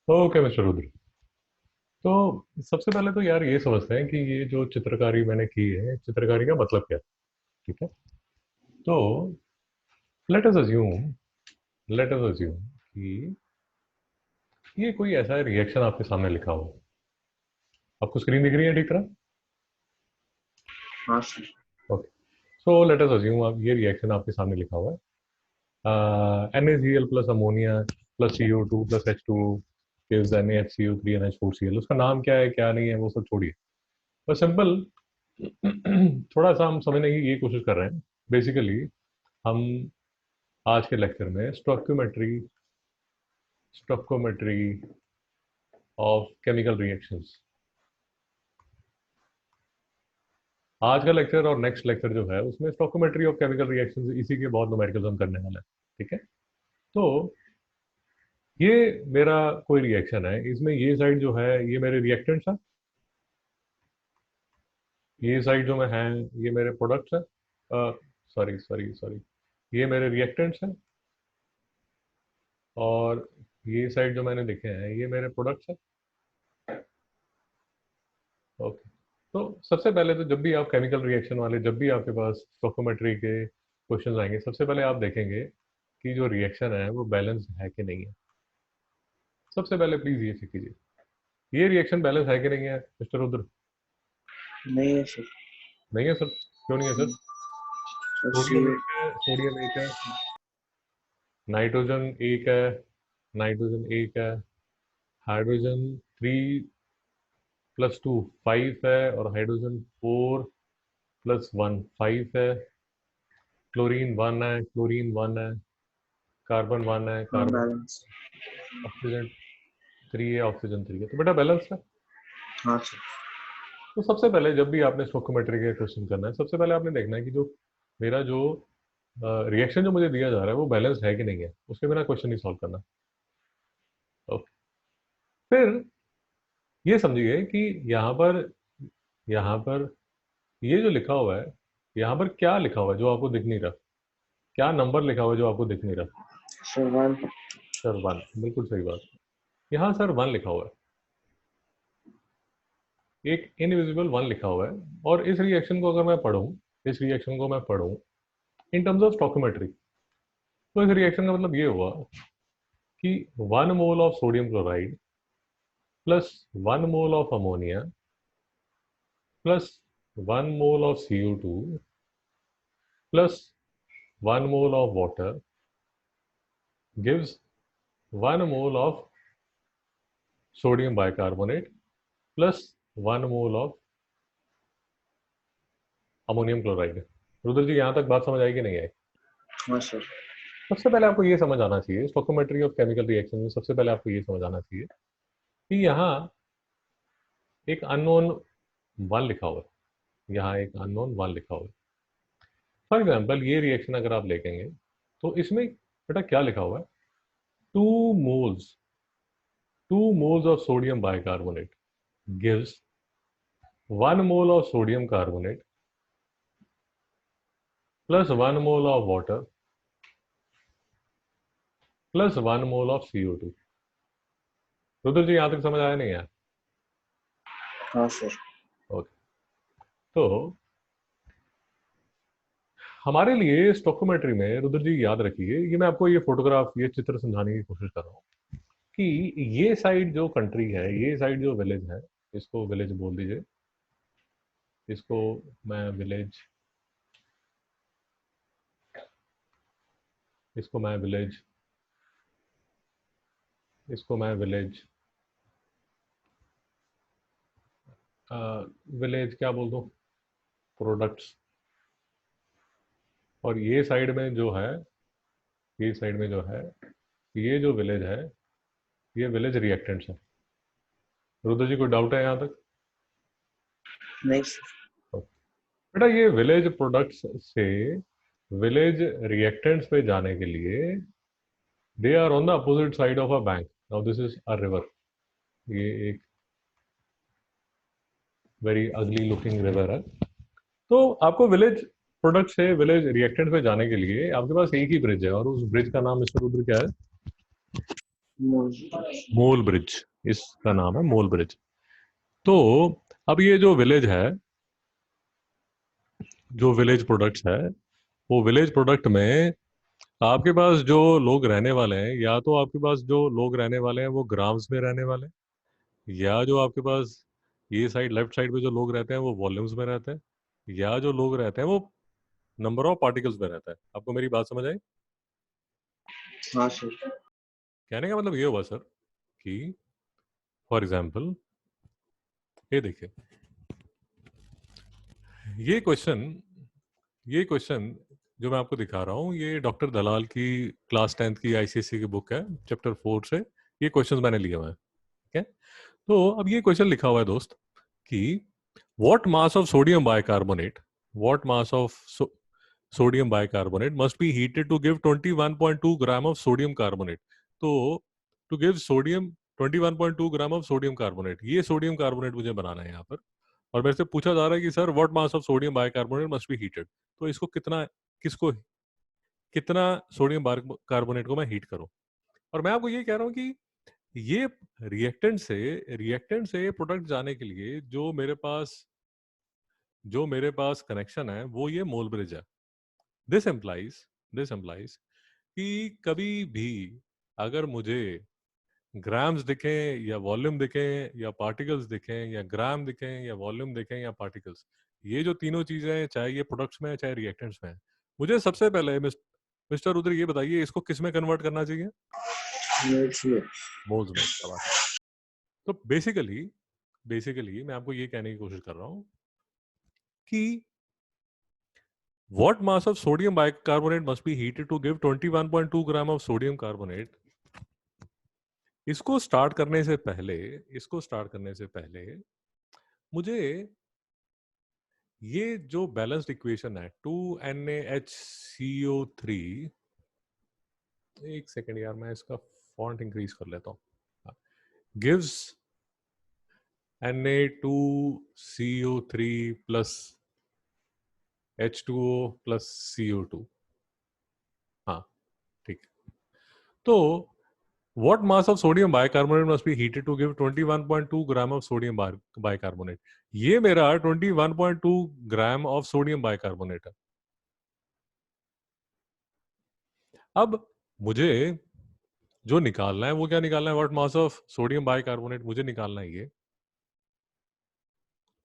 Okay mister Rudra. तो सबसे पहले तो यार ये समझते हैं कि ये जो चित्रकारी मैंने की है, चित्रकारी का मतलब क्या है। ठीक है। तो let us assume let us assume कि ये कोई ऐसा रिएक्शन आपके सामने लिखा हो। आपको स्क्रीन दिख रही है ठीक तरह? हाँ sir. Okay. So let us assume आप ये रिएक्शन आपके सामने लिखा हुआ है। NaCl plus ammonia plus CO2 plus H2 gives NaHCO3 NH4Cl। उसका नाम क्या है क्या नहीं है वो सब छोड़िए। बस सिंपल थोड़ा सा हम समझने की ये कोशिश कर रहे हैं। बेसिकली हम आज के लेक्चर में स्टोक्योमेट्री ऑफ केमिकल रिएक्शंस, आज का लेक्चर और नेक्स्ट लेक्चर जो है उसमें स्टोक्योमेट्री ऑफ केमिकल रिएक्शंस, इसी के बहुत न्यूमेरिकल्स हम करने वाले हैं। ठीक है। तो ये मेरा कोई रिएक्शन है, इसमें ये साइड जो है ये मेरे रिएक्टेंट्स है, ये साइड जो में है ये मेरे प्रोडक्ट्स है। सॉरी सॉरी सॉरी, ये मेरे रिएक्टेंट्स हैं और ये साइड जो मैंने लिखे हैं ये मेरे प्रोडक्ट्स है। ओके। तो सबसे पहले तो जब भी आप केमिकल रिएक्शन वाले, जब भी आपके पास स्टोइकोमेट्री के क्वेश्चंस आएंगे, सबसे पहले आप देखेंगे कि जो रिएक्शन है वो बैलेंस है कि नहीं है। सबसे पहले प्लीज ये चेक कीजिए, ये रिएक्शन बैलेंस है कि नहीं है मिस्टर रुद्र? नहीं है सर। नहीं है सर? क्यों नहीं है सर? सर सोडियम सी। एक है, सोडियम एक है, नाइट्रोजन एक है, नाइट्रोजन एक है, हाइड्रोजन 3 + 2 5 है, और हाइड्रोजन 4 + 1 5 है, क्लोरीन 1 है, क्लोरीन 1 है, कार्बन 1 है, हाँ कार्बन, बैलेंस। ऑक्सीजन 3 है, ऑक्सीजन 3 है, तो बेटा बैलेंस है। हाँ सर। तो सबसे पहले जब भी आपने स्टोइकोमेट्री का क्वेश्चन करना है, सबसे पहले आपने देखना है कि जो मेरा जो रिएक्शन जो मुझे दिया जा रहा है वो बैलेंस है कि नहीं है, उसके बिना क्वेश्चन नहीं सॉल्व करना। ओके। फिर ये समझिए कि यहाँ पर ये जो लिखा हुआ है, यहाँ पर क्या लिखा हुआ है जो आपको दिख नहीं रहा? क्या नंबर लिखा हुआ है जो आपको दिख नहीं रहा? Sir one. सर 1, बिल्कुल सही बात। यहाँ सर 1 लिखा हुआ है, एक इनविजिबल 1 लिखा हुआ है। और इस रिएक्शन को अगर मैं पढ़ूं, इस रिएक्शन को मैं पढ़ूं इन टर्म्स ऑफ स्टोइकोमेट्री, तो इस रिएक्शन का मतलब ये हुआ कि 1 mole of sodium chloride plus 1 mole of ammonia plus 1 mole of CO2 plus 1 mole of water gives 1 mole of sodium bicarbonate plus 1 mole of ammonium chloride. Rudra ji, यहाँ तक बात समझ आई कि नहीं आई? हाँ सर। सबसे पहले आपको ये समझ आना चाहिए, स्टोइकोमेट्री ऑफ केमिकल रिएक्शन में सबसे पहले आपको ये समझ आना चाहिए कि यहाँ एक अननोन 1 लिखा हुआ है, यहाँ एक अननोन 1 लिखा हुआ है। फॉर एग्जाम्पल ये रिएक्शन अगर आप देखेंगे तो इसमें बेटा क्या लिखा हुआ है? 2 moles 2 moles of sodium bicarbonate gives 1 mole of sodium carbonate plus 1 mole of water plus 1 mole of CO2। Rudra ji, यहाँ तक समझ आया नहीं है? हाँ सर। ओके। तो हमारे लिए स्टोइकोमेट्री में रुद्र जी याद रखिए, ये मैं आपको ये फोटोग्राफ, ये चित्र समझाने की कोशिश कर रहा हूँ कि ये साइड जो कंट्री है, ये साइड जो विलेज है, इसको विलेज बोल दीजिए, इसको मैं विलेज इसको मैं विलेज इसको मैं विलेज विलेज क्या बोल दूं, प्रोडक्ट्स। और ये साइड में जो है, ये साइड में जो है, ये जो विलेज है, ये विलेज रिएक्टेंट्स है। रुद्र जी, कोई डाउट है यहाँ तक? नहीं सर। बेटा ये विलेज प्रोडक्ट्स से विलेज रिएक्टेंट्स पे जाने के लिए they are on the opposite side of a bank. Now this is a river, ये एक वेरी अगली लुकिंग रिवर है। तो आपको विलेज प्रोडक्ट से विलेज रिएक्टेंट पे जाने के लिए आपके पास एक ही ब्रिज है, और उस ब्रिज का नाम मिस्टर रुद्र क्या है? मोल ब्रिज, इसका नाम है मोल ब्रिज। तो अब ये जो विलेज है, जो विलेज प्रोडक्ट्स है, वो विलेज प्रोडक्ट में आपके पास जो लोग रहने वाले हैं, या तो आपके पास जो लोग रहने वाले हैं वो ग्राम्स में रहने वाले हैं, या जो आपके पास ये साइड लेफ्ट साइड पे जो लोग रहते हैं वो वॉल्यूम्स में रहते हैं, या जो लोग रहते हैं वो नंबर ऑफ पार्टिकल्स में रहता है। आपको मेरी बात समझ आई? हाँ सर। कहने का मतलब ये हुआ सर कि फॉर एग्जाम्पल ये देखिए, ये क्वेश्चन ये क्वेश्चन जो मैं आपको दिखा रहा हूँ, ये डॉक्टर दलाल की क्लास 10th की आईसीएसई की बुक है, चैप्टर 4 से ये क्वेश्चंस मैंने लिए हुए हैं। ठीक है, तो अब ये क्वेश्चन लिखा हुआ है दोस्त कि what mass of sodium bicarbonate, what mass of sodium bicarbonate must be heated to give 21.2 gram of sodium carbonate. तो to give sodium 21.2 gram of sodium carbonate, ये सोडियम कार्बोनेट मुझे बनाना है यहाँ पर, और मेरे से पूछा जा रहा है कि sir what mass of sodium bicarbonate must be heated. तो इसको कितना, किसको, कितना सोडियम कार्बोनेट को मैं हीट करूं। और मैं आपको ये कह रहा हूं कि ये रिएक्टेंट से प्रोडक्ट जाने के लिए जो मेरे पास कनेक्शन है वो ये मोल ब्रिज है। दिस एम्प्लाइज कि कभी भी अगर मुझे ग्राम्स दिखें या वॉल्यूम दिखें या पार्टिकल्स दिखें, या ग्राम दिखें या वॉल्यूम दिखें या पार्टिकल्स, ये जो तीनों चीजें हैं, चाहे ये प्रोडक्ट्स में है चाहे रिएक्टेंट्स में है, मुझे सबसे पहले मिस्टर रुद्र ये बताइए इसको किस में कन्वर्ट करना चाहिए? मोल्स में। क्या बात है। तो बेसिकली मैं आपको ये कहने की कोशिश कर रहा हूं कि what mass of sodium bicarbonate must be heated to give 21.2 gram of sodium carbonate. इसको स्टार्ट करने से पहले मुझे ये जो बैलेंस्ड इक्वेशन है 2NaHCO3, एक सेकेंड यार मैं इसका फॉन्ट इंक्रीज कर लेता हूँ, gives Na2CO3 plus H2O plus CO2। हाँ ठीक है। तो what mass of sodium bicarbonate must be heated to give 21.2 gram of sodium bicarbonate? ये मेरा 21.2 ग्राम ऑफ सोडियम बाइकार्बोनेट है। अब मुझे जो निकालना है वो क्या निकालना है? What mass of sodium bicarbonate मुझे निकालना है ये।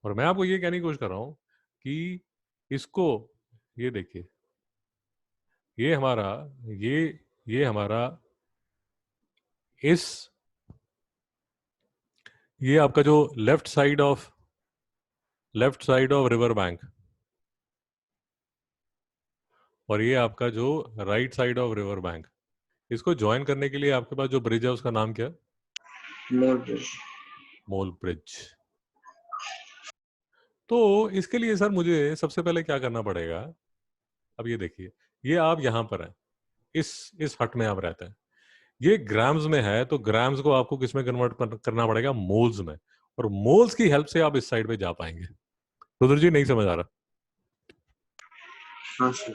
और मैं आपको ये कहने की कोशिश कर रहा हूं कि इसको, ये देखिए, ये हमारा ये हमारा इस ये आपका जो left side of river bank, और ये आपका जो right side of river bank, इसको ज्वाइन करने के लिए आपके पास जो ब्रिज है उसका नाम क्या है? मोल ब्रिज। तो इसके लिए सर मुझे सबसे पहले क्या करना पड़ेगा? अब ये देखिए, ये आप यहां पर है, इस हट में आप रहते हैं, ये ग्राम्स में है, तो ग्राम्स को आपको किस में कन्वर्ट करना पड़ेगा? मोल्स में। और मोल्स की हेल्प से आप इस साइड पे जा पाएंगे। रुद्र जी नहीं समझ आ रहा? हाँ सर।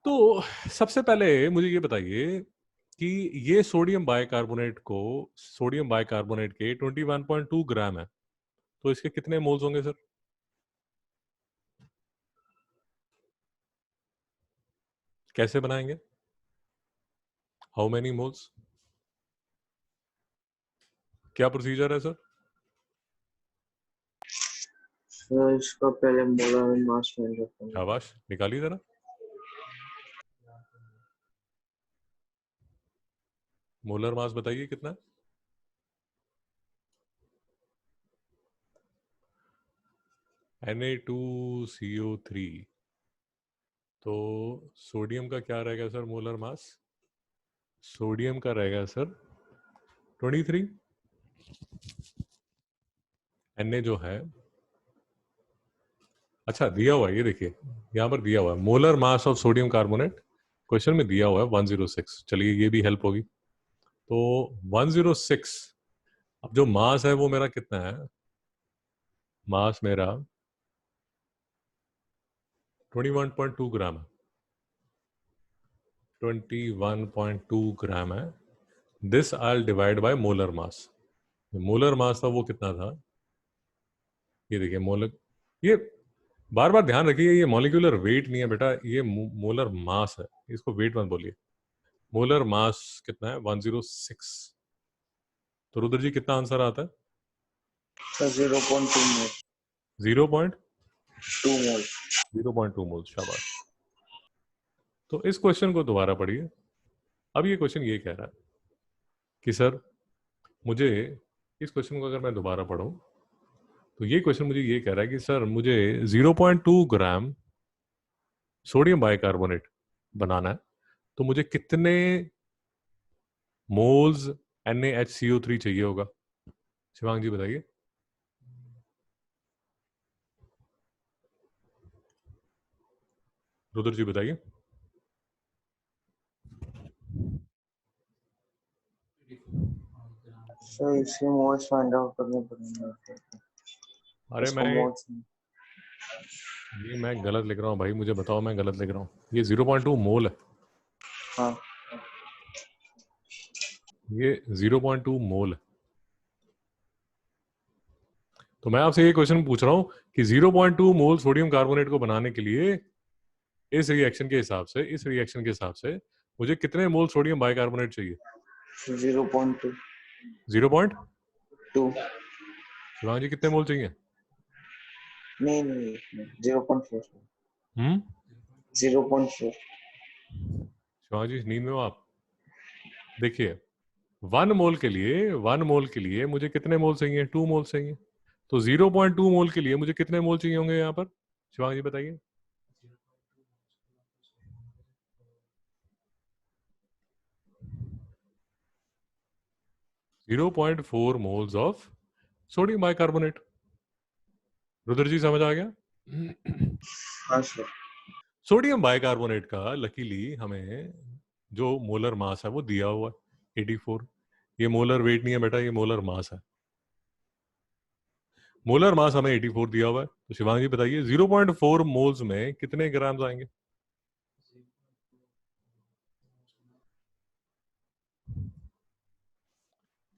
तो सबसे पहले मुझे ये बताइए कि ये सोडियम बाइकार्बोनेट के 21.2 ग्राम है, तो इसके कितने मोल्स होंगे सर? कैसे बनाएंगे? How many moles? क्या प्रोसीजर है सर? सर इसका पहले मोलर मास फाइंड करना। शाबाश, निकालिए जरा। मोलर मास बताइए कितना है? Na2CO3। तो सोडियम का क्या रहेगा सर मोलर मास? सोडियम का रहेगा सर 23। Na जो है, अच्छा दिया हुआ है, ये देखिए यहाँ पर दिया हुआ है molar mass of sodium carbonate, question में दिया हुआ है 106। चलिए ये भी हेल्प होगी। तो 106, अब जो मास है वो मेरा कितना है? मास मेरा 21.2 ग्राम है, 21.2 ग्राम है। This I divide by molar mass. Molar mass था वो कितना था, ये देखिए मोलर, ये बार बार ध्यान रखिए ये मॉलिक्यूलर वेट नहीं है बेटा, ये मोलर मास है, इसको वेट मत बोलिए। मोलर मास कितना है, 106। तो रुद्र जी कितना आंसर आता है? सर 0.2 मोल। 0.2 2 मोल। मोल, शाबाश। तो इस क्वेश्चन को दोबारा पढ़िए। अब ये क्वेश्चन ये कह रहा है कि सर मुझे, इस क्वेश्चन को अगर मैं दोबारा पढ़ूं तो ये क्वेश्चन मुझे ये कह रहा है कि सर मुझे 0.2 ग्राम सोडियम बाइकार्बोनेट बनाना है, तो मुझे कितने मोल्स NaHCO3 चाहिए होगा? शिवांग जी बताइए। रुद्र जी बताइए। सर इसके मोल्स फाइंड आउट करने पड़ेंगे। अरे इसको मैं, मोल्स। ये मैं गलत लिख रहा हूँ भाई, मुझे बताओ मैं गलत लिख रहा हूँ। ये 0.2 मोल है, हाँ ये 0.2 मोल है। तो मैं आपसे ये क्वेश्चन पूछ रहा हूँ कि 0.2 मोल सोडियम कार्बोनेट को बनाने के लिए इस रिएक्शन के हिसाब से, इस रिएक्शन के हिसाब से मुझे कितने मोल सोडियम बाइकार्बोनेट चाहिए? 0.2। 0.2। शिवांग जी कितने मोल चाहिए? नहीं नहीं 0.4। 0.4। शिवांग जी नींद में हो आप? देखिए 1 मोल के लिए, 1 मोल के लिए मुझे कितने मोल चाहिए? 2 मोल चाहिए। तो 0.2 मोल के लिए मुझे कितने मोल चाहिए होंगे यहाँ पर? शिवांग जी बताइए। 0.4 moles of sodium bicarbonate. Rudra ji समझ आ गया? हाँ सर। सोडियम बाइकार्बोनेट का लकीली हमें जो मोलर मास है वो दिया हुआ है 84। ये मोलर वेट नहीं है बेटा, ये मोलर मास है। मोलर मास हमें 84 दिया हुआ है। तो शिवांग जी बताइए 0.4 मोल्स में कितने ग्राम्स आएंगे?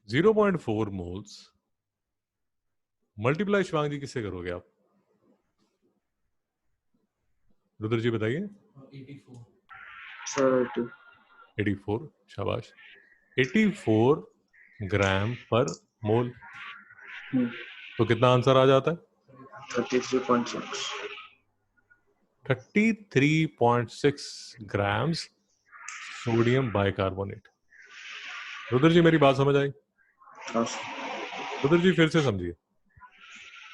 0.4 मोल्स मल्टीप्लाई शिवांग जी किससे करोगे आप? रुद्र जी बताइए। सर 84, शाबाश। 84 ग्राम पर मोल। तो कितना आंसर आ जाता है? 33.6। 33.6 ग्राम्स सोडियम बाइकार्बोनेट। रुद्र जी मेरी बात समझ आई? हाँ सर। रुद्र जी फिर से समझिए।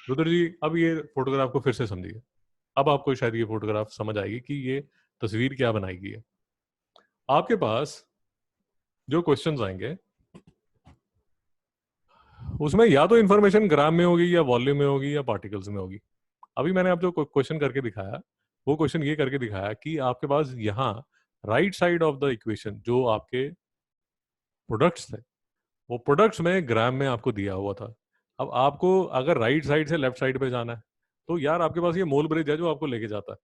रुद्र जी अब ये फोटोग्राफ को फिर से समझिए। अब आपको शायद ये फोटोग्राफ समझ आएगी कि ये तस्वीर क्या बनाई गई है। आपके पास जो क्वेश्चंस आएंगे उसमें या तो इंफॉर्मेशन ग्राम में होगी, या वॉल्यूम में होगी, या पार्टिकल्स में होगी। अभी मैंने आप जो क्वेश्चन करके दिखाया, वो क्वेश्चन ये करके दिखाया कि आपके पास यहाँ right side of the equation जो आपके प्रोडक्ट्स थे, वो प्रोडक्ट्स में ग्राम में आपको दिया हुआ था। अब आपको अगर राइट साइड से लेफ्ट साइड पे जाना है, तो यार आपके पास ये मोल ब्रिज है जो आपको लेके जाता है।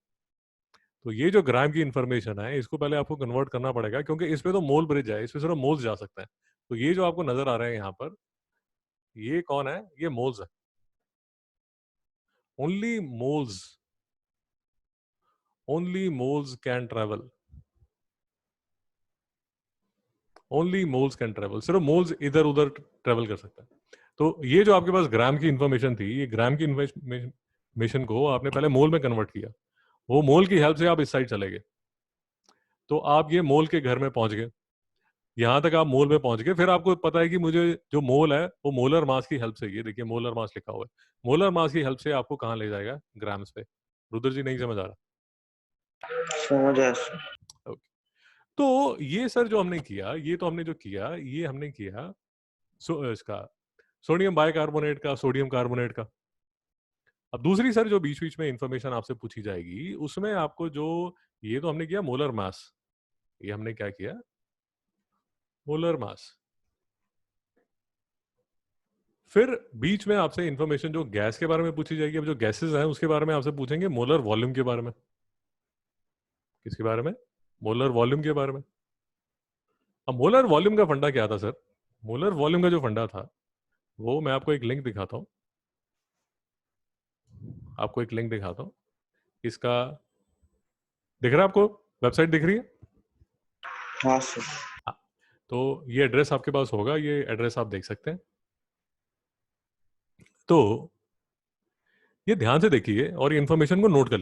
तो ये जो ग्राम की इंफॉर्मेशन है इसको पहले आपको कन्वर्ट करना पड़ेगा, क्योंकि इस पे तो मोल ब्रिज है, इस पे सिर्फ मोल्स जा सकते हैं। तो ये जो आपको नजर आ रहे हैं यहाँ पर, ये कौन है? ये मोल्स है। Only moles, only moles can travel, only moles can travel. सिर्फ मोल्स इधर उधर ट्रेवल कर सकते हैं। तो ये जो आपके पास ग्राम की इंफॉर्मेशन थी, ये ग्राम की इंफॉर्मेशन को आपने पहले मोल में कन्वर्ट किया। वो मोल की हेल्प से आप इस साइड चले गए, तो आप ये मोल के घर में पहुंच गए। यहां तक आप मोल में पहुंच गए, फिर आपको पता है कि मुझे जो मोल है वो मोलर मास की हेल्प से, ये देखिए मोलर मास लिखा हुआ है, मोलर मास की हेल्प से आपको कहाँ ले जाएगा? ग्राम्स पे। रुद्र जी नहीं समझ आ रहा? समझ आया सर। ओके। तो ये सर जो हमने किया, ये तो हमने जो किया, ये हमने किया इसका सोडियम बाइकार्बोनेट का, सोडियम कार्बोनेट का। अब दूसरी सर जो बीच बीच में इंफॉर्मेशन आपसे पूछी जाएगी, उसमें आपको जो, ये तो हमने किया मोलर मास, ये हमने क्या किया? Molar mass. फिर बीच में आपसे इंफॉर्मेशन जो गैस के बारे में पूछी जाएगी। अब जो गैसेस हैं उसके बारे में आपसे पूछेंगे, मोलर वॉल्यूम के बारे में। किसके बारे में? मोलर वॉल्यूम के बारे में। अब मोलर वॉल्यूम का फंडा क्या था सर? मोलर वॉल्यूम का जो फंडा था वो मैं आपको एक लिंक दिखाता हूँ, इसका दिख रहा है आपको? वेबसाइट दिख रही है? हाँ सर। हाँ, तो ये एड्रेस आपके पास होगा, ये एड्रेस आप देख सकते हैं। तो ये ध्यान से देखिए और ये इंफॉर्मेशन को नोट कर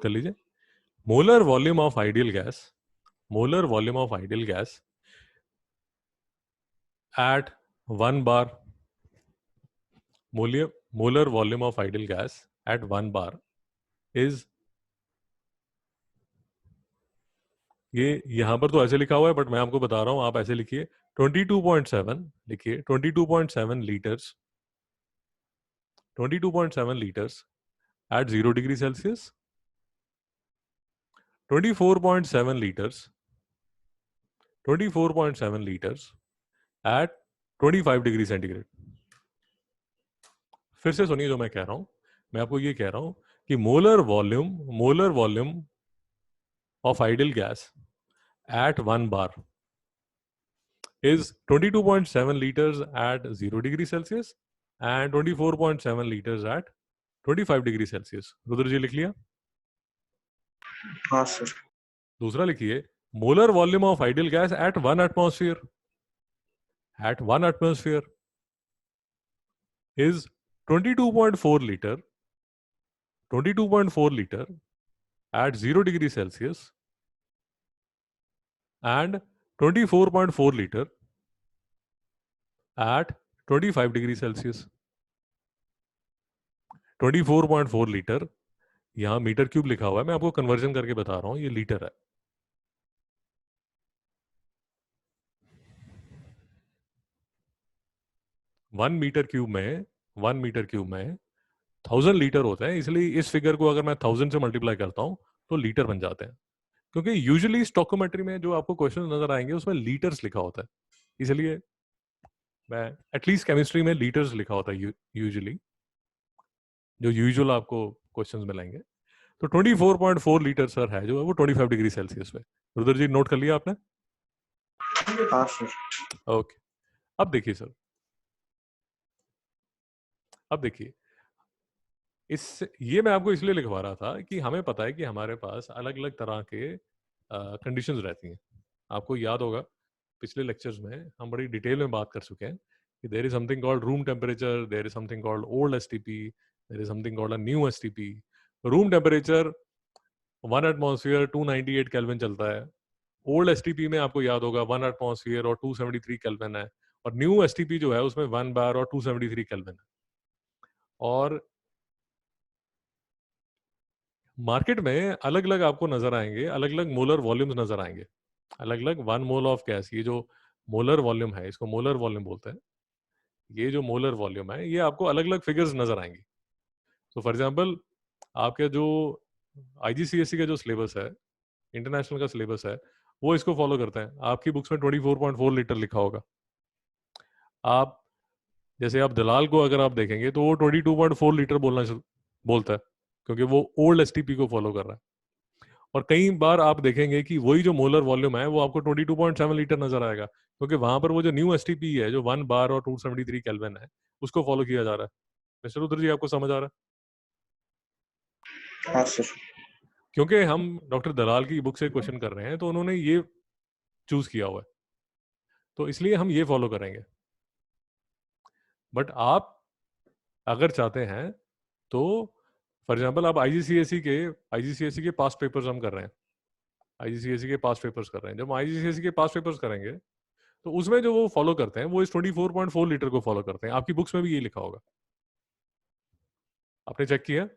लीजिए, molar volume of ideal gas, molar volume of ideal gas at 1 bar, molar volume of ideal gas at 1 bar is, ये यहां पर तो ऐसे लिखा हुआ है बट मैं आपको बता रहा हूं, आप ऐसे लिखिए 22.7, लिखिए 22.7 litres, 22.7 litres at 0 degree Celsius, 24.7 litres, 24.7 litres at 25 degree centigrade. फिर से सुनिए जो मैं कह रहा हूं, मैं आपको ये कह रहा हूं कि molar volume of ideal gas at 1 bar is 22.7 liters at 0 degree Celsius and 24.7 liters at 25 degree Celsius. Rudra ji लिख लिया? हाँ सर। दूसरा लिखिए molar volume of ideal gas at 1 atmosphere, at 1 atmosphere is 22.4 litre, 22.4 litre at 0 degree Celsius and 24.4 liter at 25 degree Celsius. 24.4 litre, यहां metre cube लिखा हुआ है, मैं आपको कन्वर्जन करके बता रहा हूं, ये लीटर है। 1 मीटर क्यूब में 1000 लीटर होता है, इसलिए इस फिगर को अगर मैं 1000 से मल्टीप्लाई करता हूं तो लीटर बन जाते हैं, क्योंकि यूजुअली स्टोकोमेट्री में जो आपको क्वेश्चन नजर आएंगे उसमें लीटर्स लिखा होता है, इसलिए मैं एटलीस्ट केमिस्ट्री में लीटर्स लिखा होता है यूजुअली, जो यूजुअल आपको क्वेश्चंस मिलेंगे। तो 24.4 लीटर सर है जो है वो 25 डिग्री सेल्सियस पे। रुद्र जी नोट कर लिया आपने? हाँ सर। ओके, अब देखिए सर, अब देखिए इस ये मैं आपको इसलिए लिखवा रहा था कि हमें पता है कि हमारे पास अलग अलग तरह के कंडीशंस रहती हैं। आपको याद होगा पिछले लेक्चर्स में हम बड़ी डिटेल में बात कर चुके हैं कि there is something called room temperature, there is something called old STP, there is something called a new STP. Room temperature 1 atmosphere 298 kelvin चलता है, ओल्ड एसटीपी में आपको याद होगा 1 एटमॉस्फेयर और 273 केल्विन है, और न्यू एसटीपी जो है उसमें 1 बार और 273 केल्विन है। और मार्केट में अलग अलग आपको नजर आएंगे, अलग अलग मोलर वॉल्यूम्स नजर आएंगे, अलग अलग 1 मोल ऑफ गैस, ये जो मोलर वॉल्यूम है इसको मोलर वॉल्यूम बोलते हैं, ये जो मोलर वॉल्यूम है ये आपको अलग अलग फिगर्स नजर आएंगी। तो फॉर एग्जांपल आपके जो आईजीसीएससी का जो सिलेबस है, इंटरनेशनल का सिलेबस है, वो इसको फॉलो करते हैं। आपकी बुक्स में 24.4 लीटर लिखा होगा। आप जैसे आप दलाल को अगर आप देखेंगे तो वो 22.4 लीटर बोलता है, क्योंकि वो ओल्ड एसटीपी को फॉलो कर रहा है। और कई बार आप देखेंगे कि वही जो मोलर वॉल्यूम है वो आपको 22.7 लीटर नजर आएगा, क्योंकि वहां पर वो जो न्यू एसटीपी है जो 1 बार और 273 केल्विन है उसको फॉलो किया जा रहा है। मिस्टर रुद्र जी आपको समझ आ रहा है? हाँ सर। क्योंकि हम डॉक्टर दलाल की बुक से क्वेश्चन कर रहे हैं तो उन्होंने ये चूज किया हुआ है, तो इसलिए हम ये फॉलो करेंगे। बट आप अगर चाहते हैं तो फॉर एग्जाम्पल आप आईजीसीएससी के पास पेपर्स हम कर रहे हैं, आईजीसीएससी के पास पेपर्स कर रहे हैं, जब आईजीसीएससी के पास पेपर्स करेंगे तो उसमें जो वो फॉलो करते हैं वो इस 24.4 लीटर को फॉलो करते हैं। आपकी बुक्स में भी ये लिखा होगा, आपने चेक किया?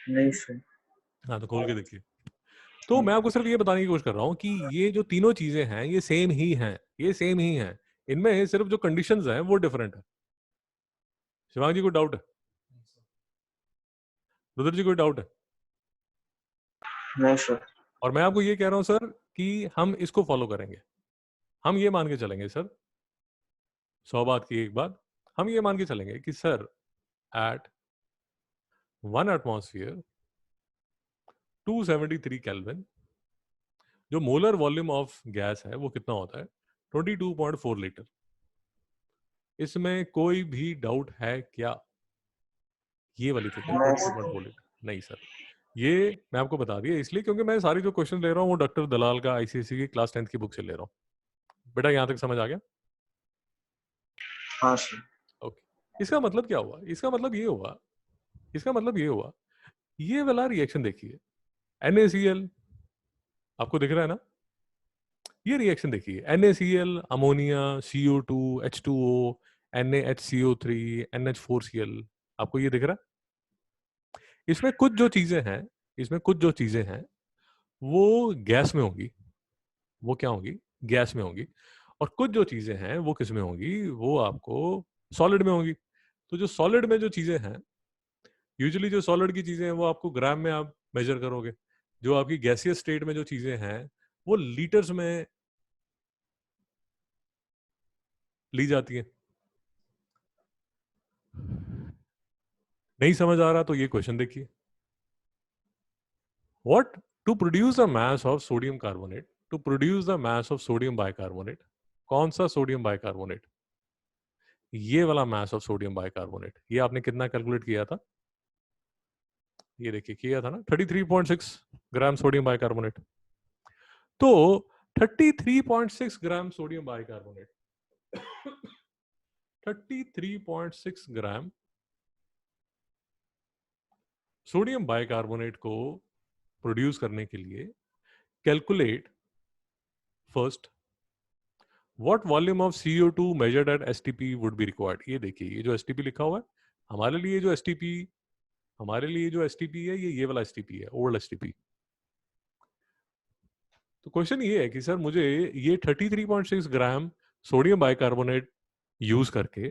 नहीं सर। हाँ तो खोल के देखिए। तो मैं आपको सिर्फ ये बताने की कोशिश कर रहा हूँ कि ये जो तीनों चीजें हैं ये सेम ही हैं, ये सेम ही हैं, इनमें सिर्फ जो कंडीशंस हैं वो डिफरेंट है। शिवांग जी कोई डाउट है? रुद्र जी कोई डाउट है? नहीं सर। और मैं आपको ये कह रहा हूँ सर कि हम इसको फॉलो करेंगे, हम ये मान के चलेंगे सर, 100 बात की एक बात, हम ये मान के चलेंगे कि सर एट 1 एटमॉस्फेयर 273 केल्विन जो मोलर वॉल्यूम ऑफ गैस है वो कितना होता है? 22.4 लीटर। इसमें कोई भी डाउट है क्या? ये वाली फिगर 22.4 लीटर नहीं सर, ये मैं आपको बता दिया इसलिए क्योंकि मैं सारी जो क्वेश्चन ले रहा हूँ वो डॉक्टर दलाल का आईसीएसई की क्लास 10th की बुक से ले रहा हूँ। बेटा यहाँ तक समझ आ गया? हाँ सर। ओके, इसका मतलब क्या हुआ? इसका मतलब ये हुआ, इसका मतलब ये हुआ, ये वाला रिएक्शन देखिए, NaCl आपको दिख रहा है ना? ये रिएक्शन देखिए, NaCl, ammonia, CO2, H2O, NaHCO3, NH4Cl, आपको ये दिख रहा है? इसमें कुछ जो चीजें हैं, इसमें कुछ जो चीजें हैं वो गैस में होंगी, वो क्या होंगी? गैस में होंगी। और कुछ जो चीजें हैं वो किस में होंगी? वो आपको सॉलिड में होंगी। तो जो सॉलिड में जो चीजें हैं, यूजुअली जो सॉलिड की चीजें हैं वो आपको ग्राम में आप मेजर करोगे, जो आपकी गैसियस स्टेट में जो चीजें हैं वो लीटर्स में ली जाती हैं। नहीं समझ आ रहा तो ये क्वेश्चन देखिए, what to produce the mass of sodium carbonate, to produce the mass of sodium bicarbonate, कौन सा सोडियम बाइकार्बोनेट? ये वाला मास ऑफ सोडियम बाइकार्बोनेट, ये आपने कितना कैलकुलेट किया था? ये देखिए किया था ना, 33.6 ग्राम सोडियम बाइकार्बोनेट। तो 33.6 gram sodium bicarbonate 33.6 gram sodium bicarbonate को प्रोड्यूस करने के लिए calculate first what volume of CO2 measured at STP would be required. ये देखिए, ये जो STP लिखा हुआ है हमारे लिए, जो STP हमारे लिए जो STP है ये वाला STP है, ओल्ड STP। तो क्वेश्चन ये है कि सर मुझे ये 33.6 ग्राम सोडियम बाइकार्बोनेट यूज करके,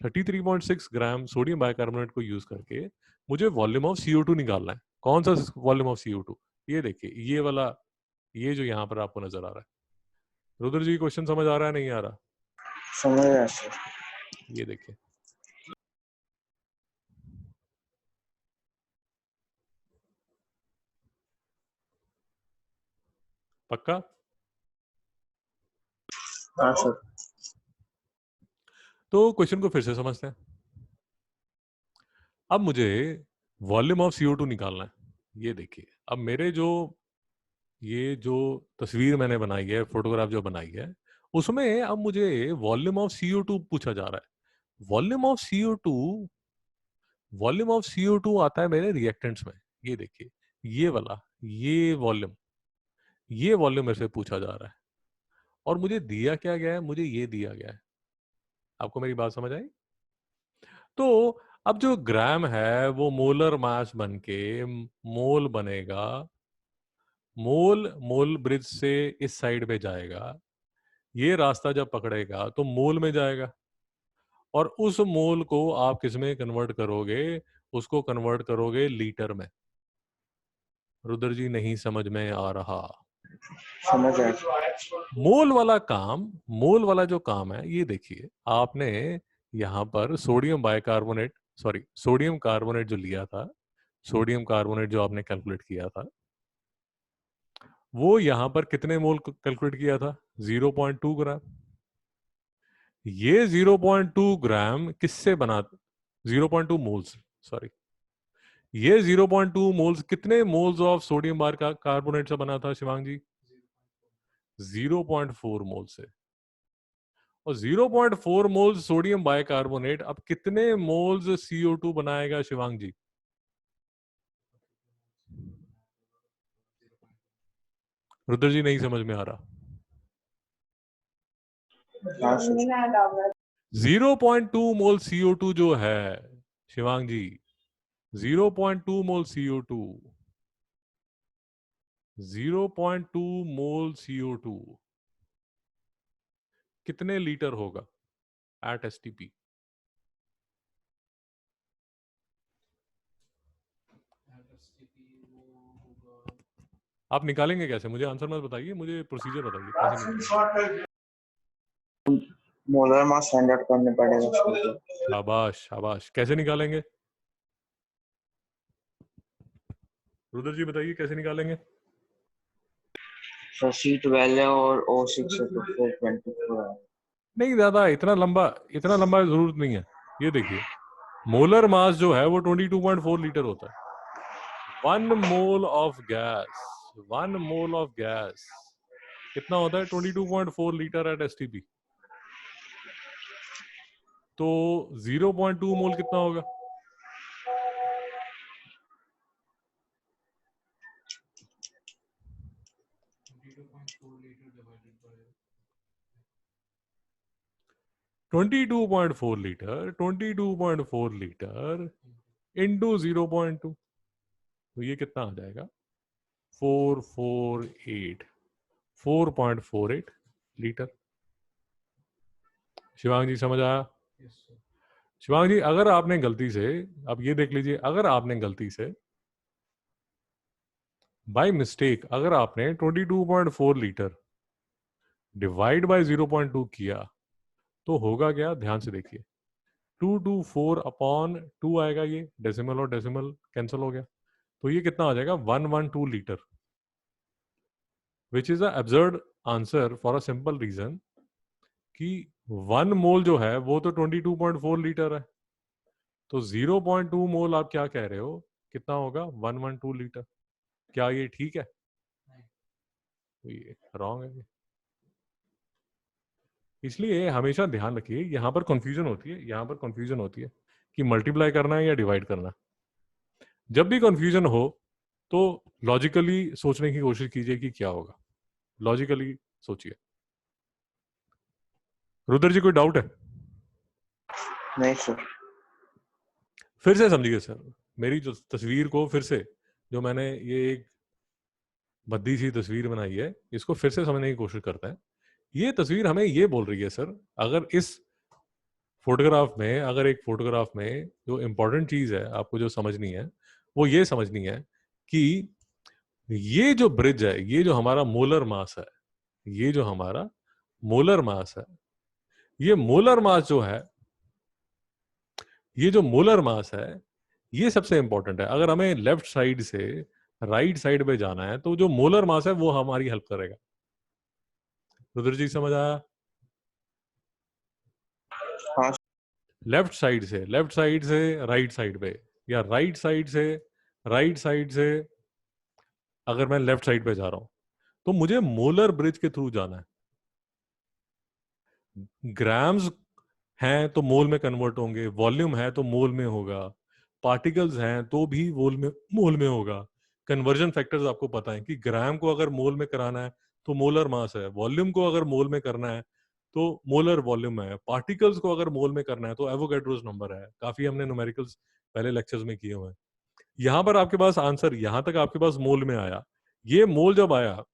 33.6 ग्राम सोडियम बाइकार्बोनेट को यूज करके मुझे वॉल्यूम ऑफ CO2 निकालना है। कौन सा वॉल्यूम ऑफ CO2? ये देखिए, ये वाला, ये जो यहाँ पर आपको नजर आ रहा है। रुद्र जी क्वेश्चन समझ आ रहा है नहीं आ रहा? समझ गया सर। ये देखिए, पक्का? हाँ सर। तो क्वेश्चन को फिर से समझते हैं। अब मुझे वॉल्यूम ऑफ CO2 निकालना है। ये देखिए, अब मेरे जो ये जो तस्वीर मैंने बनाई है, फोटोग्राफ जो बनाई है, उसमें अब मुझे वॉल्यूम ऑफ CO2 पूछा जा रहा है। Volume of CO2, volume of CO2 आता है मेरे रिएक्टेंट्स में। ये देखिए, ये वाला, ये वॉल्यूम मेरे से पूछा जा रहा है। और मुझे दिया क्या गया है? मुझे ये दिया गया है। आपको मेरी बात समझ आई? तो अब जो ग्राम है वो मोलर मास बन के मोल बनेगा, मोल मोल ब्रिज से इस साइड पे जाएगा, ये रास्ता जब पकड़ेगा तो मोल में जाएगा, और उस मोल को आप किस में कन्वर्ट करोगे? उसको कन्वर्ट करोगे लीटर में। रुद्र जी नहीं समझ में आ रहा? समझ गया। मोल वाला काम, मोल वाला जो काम है, ये देखिए आपने यहाँ पर sodium bicarbonate, sorry sodium carbonate जो लिया था, सोडियम कार्बोनेट जो आपने कैलकुलेट किया था, वो यहाँ पर कितने मोल कैलकुलेट किया था? 0.2 ग्राम। ये 0.2 ग्राम किससे बना? 0.2 मोल्स, सॉरी, ये 0.2 मोल्स कितने मोल्स ऑफ सोडियम बार का कार्बोनेट से बना था शिवांग जी? 0.4 मोल से। और 0.4 मोल्स सोडियम बाइकार्बोनेट अब कितने मोल्स CO2 बनाएगा शिवांग जी? रुद्र जी नहीं समझ में आ रहा? हाँ सर। 0.2 मोल CO2 जो है शिवांग जी, 0.2 मोल CO2, 0.2 मोल CO2 कितने लीटर होगा एट STP? आप निकालेंगे कैसे? मुझे आंसर मत बताइए, मुझे प्रोसीजर बताइए कैसे निकालेंगे। मोलर मास फाइंड आउट करने पड़ेगा उसको। शाबाश शाबाश, कैसे निकालेंगे? रुद्र जी बताइए कैसे निकालेंगे? सर C12 है और O6 है तो फिर 24 है। नहीं ज्यादा, इतना लंबा जरूरत नहीं है। ये देखिए, मोलर मास जो है वो 22.4 लीटर होता है। 1 मोल ऑफ गैस कितना होता है? 22.4 लीटर एट एसटीपी। तो 0.2 मोल कितना होगा? Twenty two point four litre 22.4 litre into 0.2, तो ये कितना आ जाएगा? 448 लीटर। शिवांग जी समझ आया? शिवांग जी, अगर आपने गलती से, अब ये देख लीजिए, अगर आपने गलती से बाय मिस्टेक अगर आपने 22.4 लीटर डिवाइड बाय 0.2 किया तो होगा क्या? ध्यान से देखिए, 224 अपॉन 2 आएगा, ये डेसिमल और डेसिमल कैंसिल हो गया, तो ये कितना आ जाएगा? 112 litre, which is a absurd answer for a simple reason कि 1 मोल जो है वो तो 22.4 लीटर है, तो 0.2 मोल आप क्या कह रहे हो, कितना होगा? 112 लीटर। क्या ये ठीक है? तो ये रॉन्ग है। इसलिए हमेशा ध्यान रखिए, यहाँ पर कंफ्यूजन होती है कि मल्टीप्लाई करना है या डिवाइड करना है। जब भी कंफ्यूजन हो तो लॉजिकली सोचने की कोशिश कीजिए कि क्या होगा, लॉजिकली सोचिए। रुद्र जी, कोई डाउट है? नहीं सर। फिर से समझिए सर, मेरी जो तस्वीर को फिर से, जो मैंने ये एक भद्दी सी तस्वीर बनाई है, इसको फिर से समझने की कोशिश करते हैं। ये तस्वीर हमें ये बोल रही है सर, अगर इस फोटोग्राफ में जो इंपॉर्टेंट चीज है आपको जो समझनी है, वो ये समझनी है कि ये जो ब्रिज है, ये जो हमारा मोलर मास है, ये जो हमारा मोलर मास है, ये मोलर मास जो है, ये जो मोलर मास है, ये सबसे इंपॉर्टेंट है। अगर हमें लेफ्ट साइड से राइट साइड पे जाना है तो जो मोलर मास है वो हमारी हेल्प करेगा। रुद्र जी समझ आया? हाँ लेफ्ट साइड से राइट साइड पे, या राइट साइड से अगर मैं लेफ्ट साइड पे जा रहा हूं तो मुझे मोलर ब्रिज के थ्रू जाना है। ग्राम्स हैं तो मोल में कन्वर्ट होंगे, वॉल्यूम है तो मोल में होगा, पार्टिकल्स हैं तो भी मोल में होगा। कन्वर्जन फैक्टर्स आपको पता है कि ग्राम को अगर मोल में कराना है तो मोलर मास है, वॉल्यूम को अगर मोल में करना है तो मोलर वॉल्यूम है, पार्टिकल्स को अगर मोल में करना है तो एवोगैड्रोस नंबर है। काफी हमने न्यूमेरिकल्स पहले लेक्चर्स में किए हुए हैं। यहां पर आपके पास आंसर, यहां तक आपके पास मोल में आया। ये मोल जब आया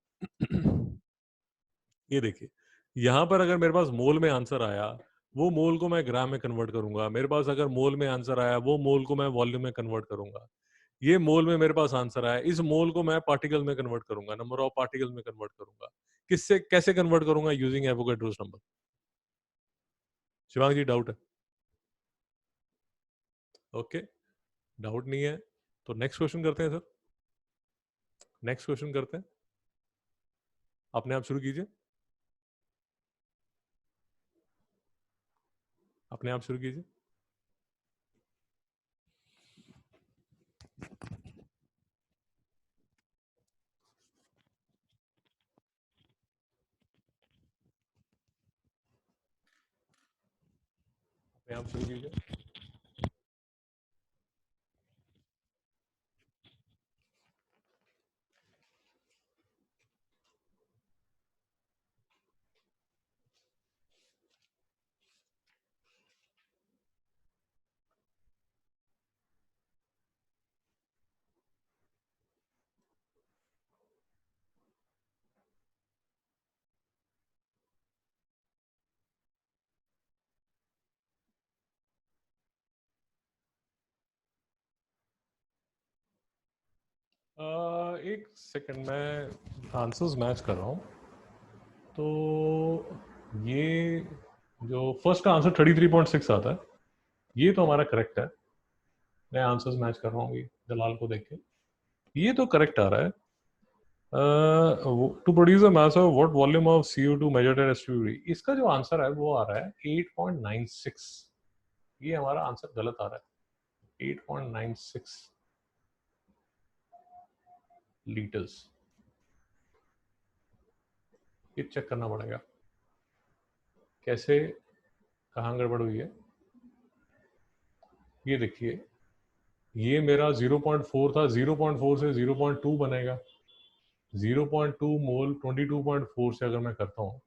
ये देखिए, यहां पर अगर मेरे पास मोल में आंसर आया, वो मोल को मैं ग्राम में कन्वर्ट करूंगा। मेरे पास अगर मोल में आंसर आया, वो मोल को मैं वॉल्यूम में कन्वर्ट करूंगा। ये मोल में मेरे पास आंसर आया, इस मोल को मैं पार्टिकल में कन्वर्ट करूंगा, नंबर ऑफ पार्टिकल में कन्वर्ट करूंगा। किससे कैसे कन्वर्ट करूंगा? Using Avogadro's number. Shivang ji, doubt है? ओके, डाउट नहीं है तो नेक्स्ट क्वेश्चन करते हैं सर। नेक्स्ट क्वेश्चन करते हैं, अपने आप शुरू कीजिए, अपने आप शुरू कीजिए। अपने आप शुरू कीजिए। एक सेकंड, मैं आंसर्स मैच कर रहा हूँ। तो ये जो फर्स्ट का आंसर 33.6 आता है, ये तो हमारा करेक्ट है। मैं आंसर्स मैच कर रहा हूँ ये दलाल को देख के, ये तो करेक्ट आ रहा है। To produce a mass of what volume of CO2 measured at STP? इसका जो आंसर है वो आ रहा है 8.96। ये हमारा आंसर गलत आ रहा है, 8.96 लीटर्स। ये चेक करना पड़ेगा कैसे, कहाँ गड़बड़ हुई है। ये देखिए, ये मेरा 0.4 था, 0.4 से 0.2 बनेगा। 0.2 मोल 22.4 से अगर मैं करता हूँ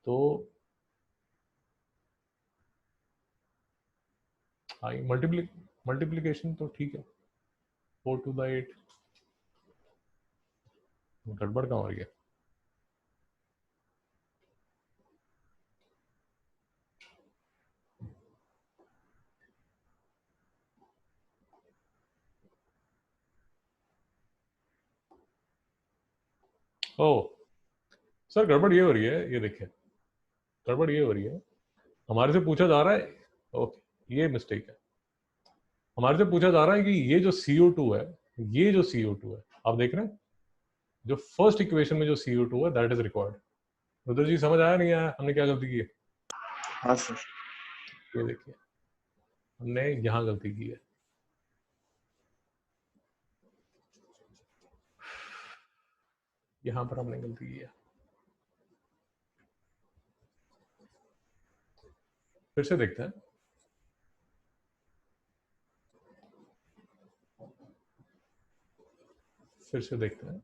तो मल्टीप्लीकेशन तो ठीक है, 4 to the 8। गड़बड़ कहाँ हो रही है? ओह सर, गड़बड़ ये हो रही है, ये देखिए गड़बड़ ये हो रही है। हमारे से पूछा जा रहा है, ओके ये मिस्टेक है। हमारे से पूछा जा रहा है कि ये जो CO2 है, ये जो CO2 है, आप देख रहे हैं जो फर्स्ट इक्वेशन में जो CO2 है that is required. Rudra ji समझ आया नहीं आया हमने क्या गलती की है? हाँ सर। ये देखिए हमने यहाँ गलती की है। यहाँ पर हमने गलती की है। फिर से देखते हैं। फिर से देखते हैं।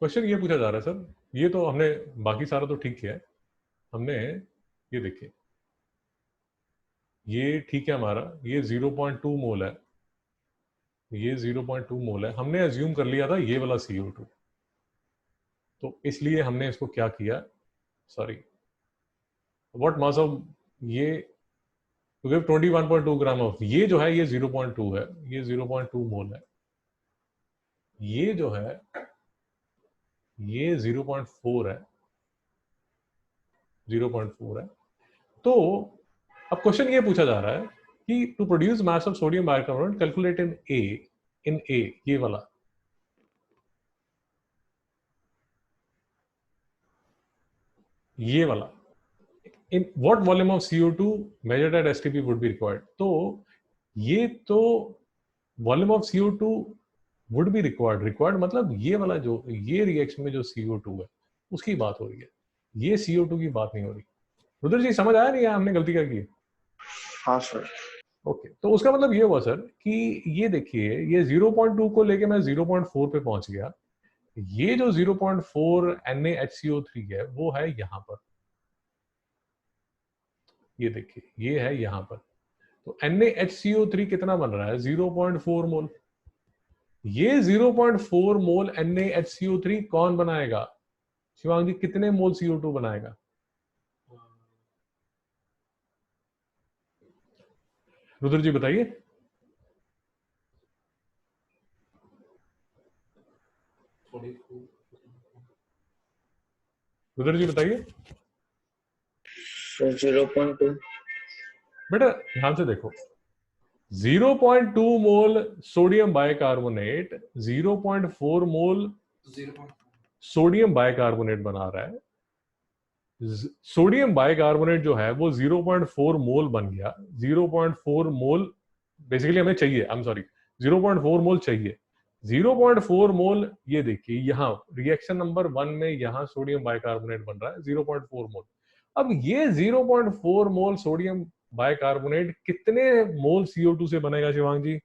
क्वेश्चन ये पूछा जा रहा है सर, ये तो हमने बाकी सारा तो ठीक किया है हमने। ये देखिए ये ठीक है हमारा, ये 0.2 मोल है, ये 0.2 मोल है। हमने अज्यूम कर लिया था ये वाला CO2, तो इसलिए हमने इसको क्या किया, सॉरी व्हाट मास ऑफ ये टू गिव 21.2 ग्राम ऑफ, ये जो है ये 0.2 है, ये 0.2 मोल है। ये जो है ये 0.4 है, 0.4 है। तो अब क्वेश्चन ये पूछा जा रहा है कि to produce mass of sodium bicarbonate calculate in a, ये वाला। ये वाला in what volume of CO2 measured at STP would be required. तो ये तो volume of CO2 would be required मतलब ये वाला जो ये रिएक्शन में जो CO2 है उसकी बात हो रही है, ये CO2 की बात नहीं हो रही। रुद्र जी समझ आया नहीं है हमने गलती क्या की? हाँ सर। ओके तो उसका मतलब ये हुआ सर कि ये देखिए ये 0.2 को लेके मैं 0.4 पे पहुंच गया। ये जो 0.4 NaHCO3 है वो है यहाँ पर, ये देखिए ये है यहाँ पर। तो NaHCO3 कितना बन रहा है? 0.4 मोल। ये 0.4 मोल NaHCO3 कौन बनाएगा? शिवांग जी कितने मोल CO2 बनाएगा? रुद्र जी बताइए। रुद्र जी बताइए। 0.2। बेटा ध्यान से देखो, 0.2 मोल सोडियम बाइकार्बोनेट 0.4 मोल सोडियम बाइकार्बोनेट बना रहा है। सोडियम बाइकार्बोनेट जो है वो 0.4 मोल बन गया। 0.4 मोल बेसिकली हमें चाहिए, आई एम सॉरी 0.4 मोल चाहिए। 0.4 मोल ये देखिए यहाँ रिएक्शन नंबर 1 में यहाँ सोडियम बाइकार्बोनेट बन रहा है 0.4 मोल। अब ये 0.4 मोल सोडियम बाइकार्बोनेट कितने मोल CO2 से बनेगा शिवांग जी?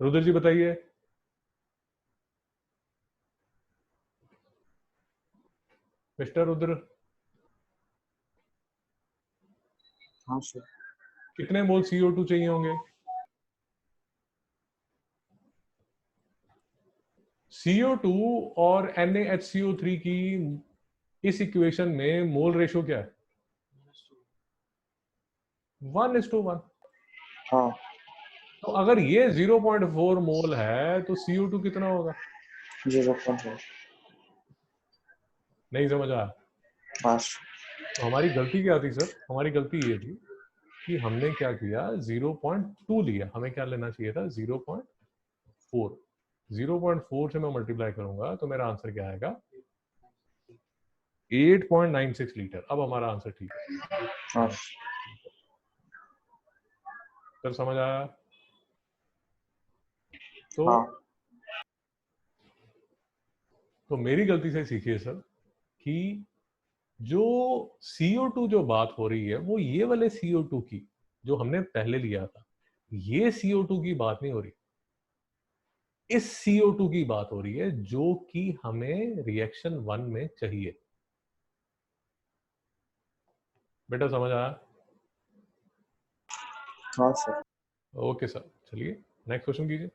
रुद्र जी बताइए। मिस्टर रुद्र हाँ सर। कितने मोल CO2 चाहिए होंगे? CO2 और NaHCO3 की इस इक्वेशन में मोल रेशो क्या है? 1:1। हाँ। तो अगर ये 0.4 मोल है तो CO2 कितना होगा? 0.4। नहीं समझ आया? हाँ सर। तो हमारी गलती क्या थी सर? हमारी गलती ये थी कि हमने क्या किया, 0.2 लिया, हमें क्या लेना चाहिए था 0.4। 0.4 से मैं मल्टीप्लाई करूंगा तो मेरा आंसर क्या आएगा 8.96 लीटर। अब हमारा आंसर ठीक है। हाँ सर समझ आया? तो हाँ तो मेरी गलती से सीखिए सर कि जो CO2 जो बात हो रही है वो ये वाले CO2 की जो हमने पहले लिया था, ये CO2 की बात नहीं हो रही, इस CO2 की बात हो रही है जो कि हमें रिएक्शन 1 में चाहिए। बेटा समझ आया? हाँ सर। ओके सर, चलिए नेक्स्ट क्वेश्चन कीजिए,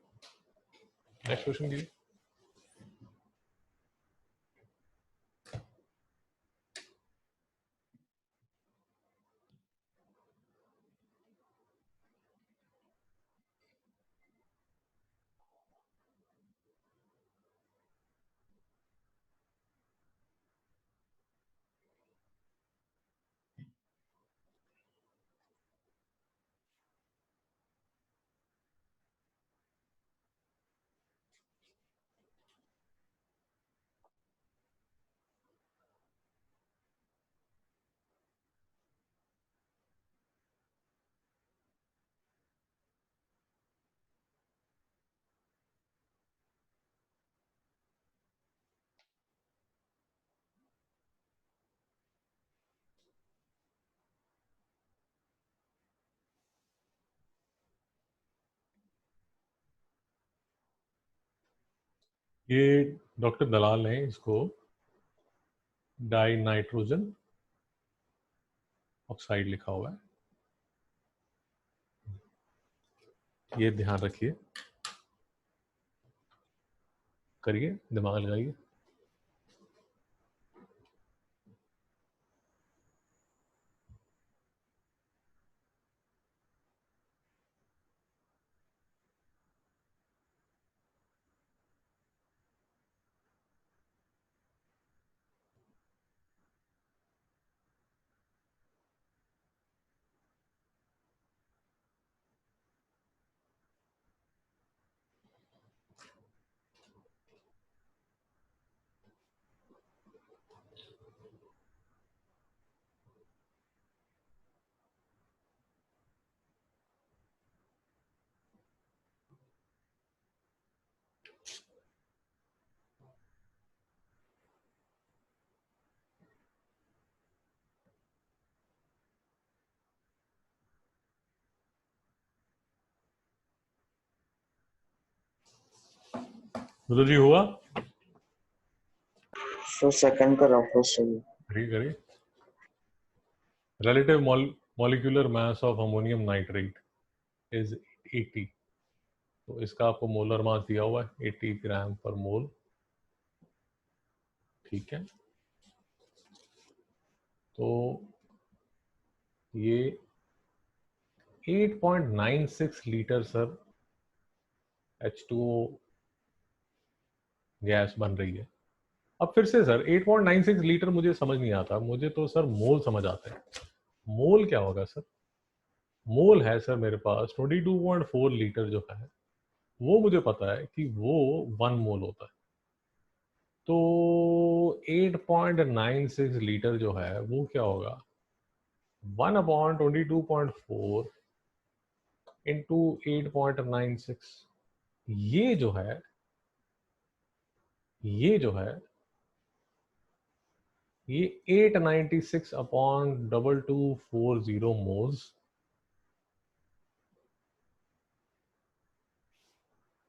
नेक्स्ट क्वेश्चन कीजिए। ये डॉक्टर दलाल ने इसको डाई नाइट्रोजन ऑक्साइड लिखा हुआ है, ये ध्यान रखिए, करिए, दिमाग लगाइए। रुद्र जी हुआ? सर सेकंड का रेफरेंस चाहिए। करिए करिए। relative molecular mass of ammonium nitrate is 80। तो इसका आपको मोलर मास दिया हुआ है 80 ग्राम पर मोल, ठीक है। तो ये 8.96 लीटर सर H2O गैस बन रही है। अब फिर से सर 8.96 लीटर मुझे समझ नहीं आता, मुझे तो सर मोल समझ आते हैं। मोल क्या होगा सर? मोल है सर मेरे पास 22.4 लीटर जो है, वो मुझे पता है कि वो 1 मोल होता है। तो 8.96 लीटर जो है वो क्या होगा, 1/22.4 इंटू 8.96। ये जो है, ये जो है, ये 896/2240 मोल्स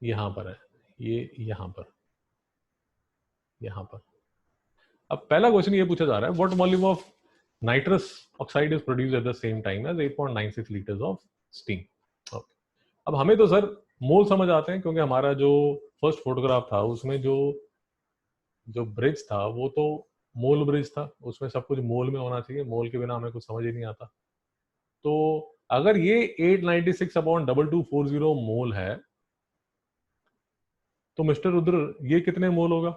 यहां पर है, ये यहां पर, यहां पर। अब पहला क्वेश्चन ये पूछा जा रहा है, what volume of nitrous oxide is produced at the same time as 8.96 litres of steam. Okay, अब हमें तो सर मोल समझ आते हैं क्योंकि हमारा जो फर्स्ट फोटोग्राफ था उसमें जो जो ब्रिज था वो तो मोल ब्रिज था, उसमें सब कुछ मोल में होना चाहिए, मोल के बिना हमें कुछ समझ ही नहीं आता। तो अगर ये 896/2240 मोल है तो मिस्टर रुद्र ये कितने मोल होगा?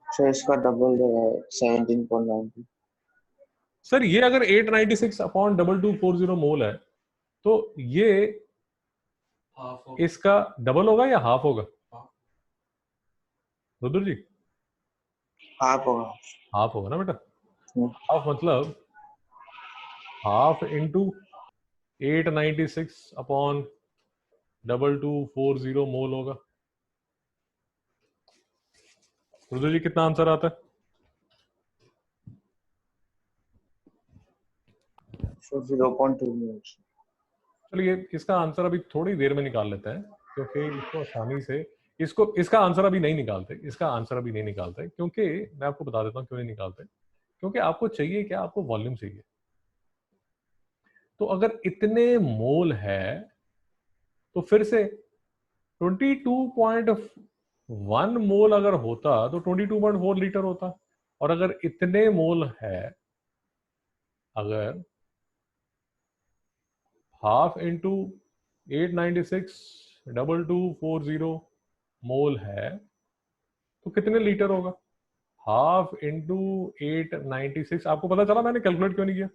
सर इसका डबल 17.90। सर ये अगर 896 अपॉन 2240 मोल है तो ये इसका डबल होगा या हाफ होगा रुद्र जी? हाफ होगा। हाफ होगा ना बेटा? हम्म, हाफ मतलब हाफ इंटू 896 अपॉन 2240 मोल होगा। रुद्र जी कितना आंसर आता है? so 0.2 minutes. चलिए इसका आंसर अभी थोड़ी देर में निकाल लेते हैं, क्योंकि इसको आसानी से इसका आंसर अभी नहीं निकालते, इसका आंसर अभी नहीं निकालते, क्योंकि मैं आपको बता देता हूँ क्यों नहीं निकालते। क्योंकि आपको चाहिए क्या? आपको वॉल्यूम चाहिए। तो अगर इतने मोल है तो फिर से 22.1 मोल अगर होता तो 22.4 लीटर होता। और अगर इतने मोल है, अगर हाफ इंटू 896 2240 मोल है तो कितने लीटर होगा? Half into 896। आपको पता चला मैंने कैलकुलेट क्यों नहीं किया?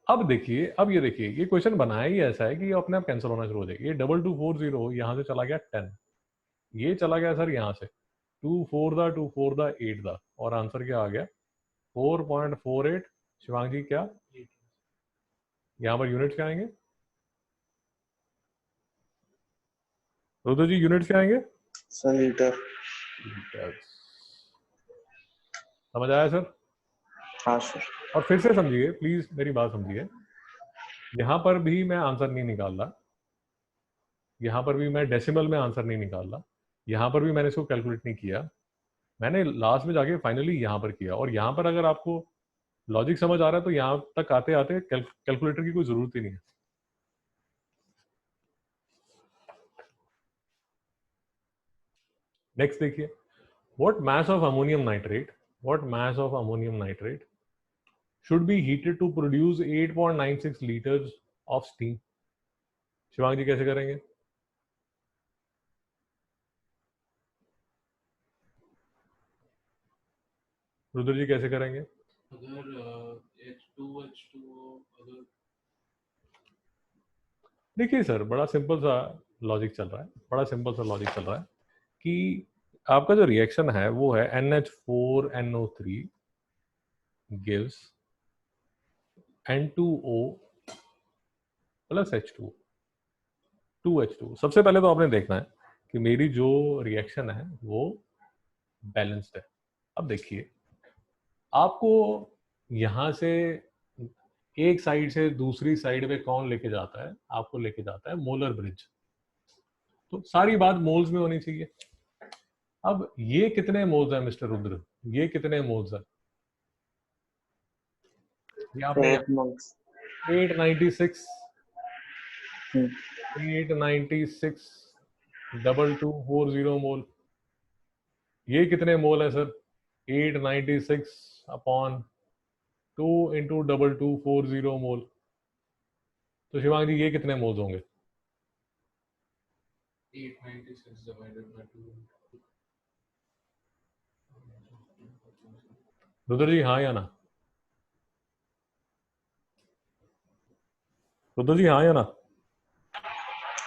अब देखिए, अब ये देखिए, ये क्वेश्चन बनाया ही ऐसा है कि ये अपने आप कैंसिल होना शुरू हो जाएगा। ये 2240 यहाँ से चला गया 10, ये चला गया सर यहाँ से 2 4 8 और आंसर क्या आ गया? 4.48। शिवांग जी क्या यहाँ पर यूनिट्स क्या आएंगे? रुद्र जी यूनिट्स क्या आएंगे? Sir litre. समझ आया सर? हाँ सर। और फिर से समझिए प्लीज, मेरी बात समझिए। यहां पर भी मैं आंसर नहीं निकाल रहा, यहां पर भी मैं डेसिमल में आंसर नहीं निकाल रहा, यहां पर भी मैंने इसको कैलकुलेट नहीं किया। मैंने लास्ट में जाके फाइनली यहां पर किया। और यहां पर अगर आपको लॉजिक समझ आ रहा है तो यहां तक आते आते कैलकुलेटर की कोई जरूरत ही नहीं है। नेक्स्ट देखिए, what mass of ammonium nitrate, what mass of ammonium nitrate should be heated to produce 8.96 liters of steam? Shivang ji कैसे करेंगे? रुद्र जी कैसे करेंगे? अगर H2O अगर देखिए सर, बड़ा सिंपल सा लॉजिक चल रहा है, बड़ा सिंपल सा लॉजिक चल रहा है कि आपका जो रिएक्शन है वो है NH4NO3 gives N2O plus H2, 2H2। सबसे पहले तो आपने देखना है कि मेरी जो रिएक्शन है वो बैलेंस्ड है। अब देखिए, आपको यहां से एक साइड से दूसरी साइड पे कौन लेके जाता है? आपको लेके जाता है मोलर ब्रिज। तो सारी बात मोल्स में होनी चाहिए। अब ये कितने मोल्स है मिस्टर रुद्र? ये कितने मोल्स है? ये आपने 8 months। 896 हम्म, 896 2240 मोल। ये कितने मोल है सर? 896 अपॉन 2 इंटू 2240 मोल। तो शिवांग जी ये कितने मोल्स होंगे? 896 divided by 2. रुद्र जी हाँ या ना? रुद्र जी हाँ या ना?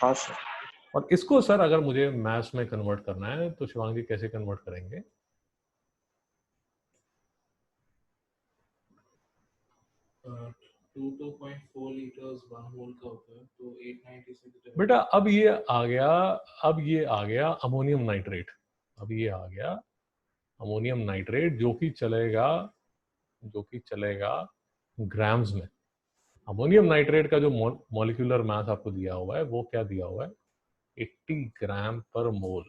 हाँ सर। और इसको सर अगर मुझे मैथ्स में कन्वर्ट करना है तो शिवांग जी कैसे कन्वर्ट करेंगे? 2.4 liters 1 mole का होता है तो 896 बेटा अब ये आ गया, अब ये आ गया अमोनियम नाइट्रेट, अब ये आ गया अमोनियम नाइट्रेट जो कि चलेगा, जो कि चलेगा ग्राम्स में। अमोनियम नाइट्रेट का जो मॉलिक्यूलर मास आपको दिया हुआ है वो क्या दिया हुआ है? 80 ग्राम पर मोल।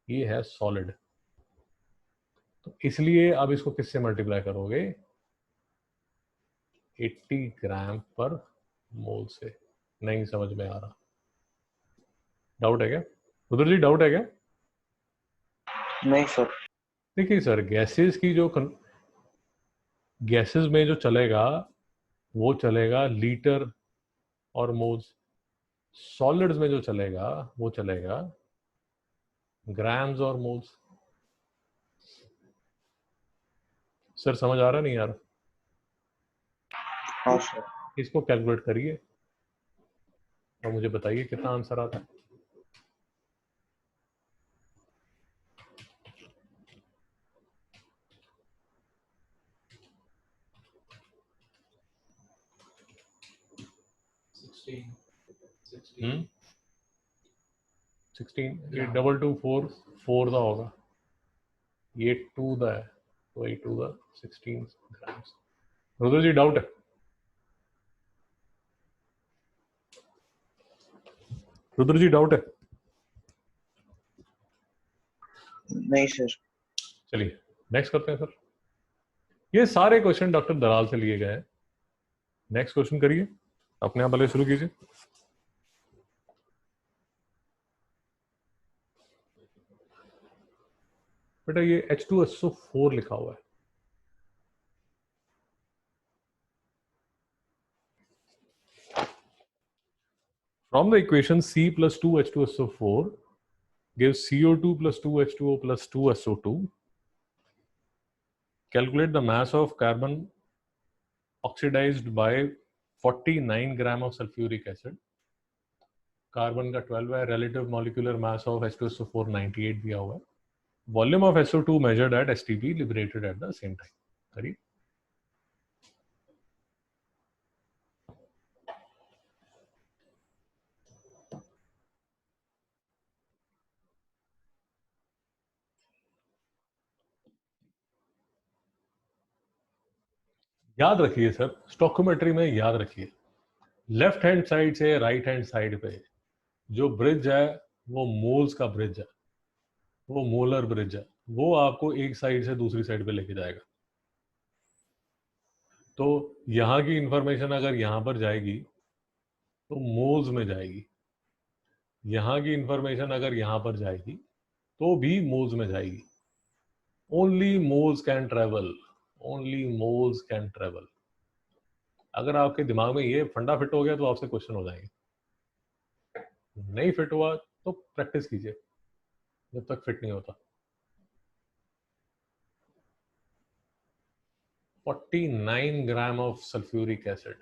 ये है सॉलिड। तो इसलिए अब इसको किससे मल्टीप्लाई करोगे? 80 ग्राम पर मोल से। नहीं समझ में आ रहा? डाउट है क्या रुद्र जी? डाउट है क्या? नहीं सर। देखिए सर, गैसेस की जो गैसेस में जो चलेगा वो चलेगा लीटर और मोल्स। सॉलिड्स में जो चलेगा वो चलेगा ग्राम्स और मोल्स। सर समझ आ रहा नहीं यार? हाँ सर। इसको कैलकुलेट करिए और मुझे बताइए कितना आंसर आता है। Sixteen. 16 ये ग्राम। 224 4 का होगा, ये 2 का है तो 8 टू का 16 ग्राम्स। रुद्र जी डाउट है? रुद्र जी डाउट है? नहीं सर। चलिए नेक्स्ट करते हैं सर। ये सारे क्वेश्चन डॉक्टर दलाल से लिए गए हैं। नेक्स्ट क्वेश्चन करिए, अपने आप वाले शुरू कीजिए। बेटा ये H2SO4 लिखा हुआ है। From the equation C plus 2H2SO4 gives CO2 plus 2H2O plus 2SO2. Calculate the mass of carbon oxidized by 49 gram of sulfuric acid. Carbon का 12 है, relative molecular mass of H2SO4 98 दिया हुआ है, volume of SO2 measured at STP liberated at the same time. करिए। याद रखिए sir, stoichiometry में याद रखिए, लेफ्ट हैंड साइड से राइट हैंड साइड पे जो ब्रिज है वो मोल्स का ब्रिज है, वो मोलर ब्रिज है, वो आपको एक साइड से दूसरी साइड पे लेके जाएगा। तो यहाँ की इंफॉर्मेशन अगर यहाँ पर जाएगी तो मोल्स में जाएगी, यहाँ की इंफॉर्मेशन अगर यहाँ पर जाएगी तो भी मोल्स में जाएगी। Only moles can travel, only moles can travel. अगर आपके दिमाग में ये फंडा फिट हो गया तो आपसे क्वेश्चन हो जाएंगे, नहीं फिट हुआ तो प्रैक्टिस कीजिए जब तक फिट नहीं होता। 49 gram of sulphuric acid,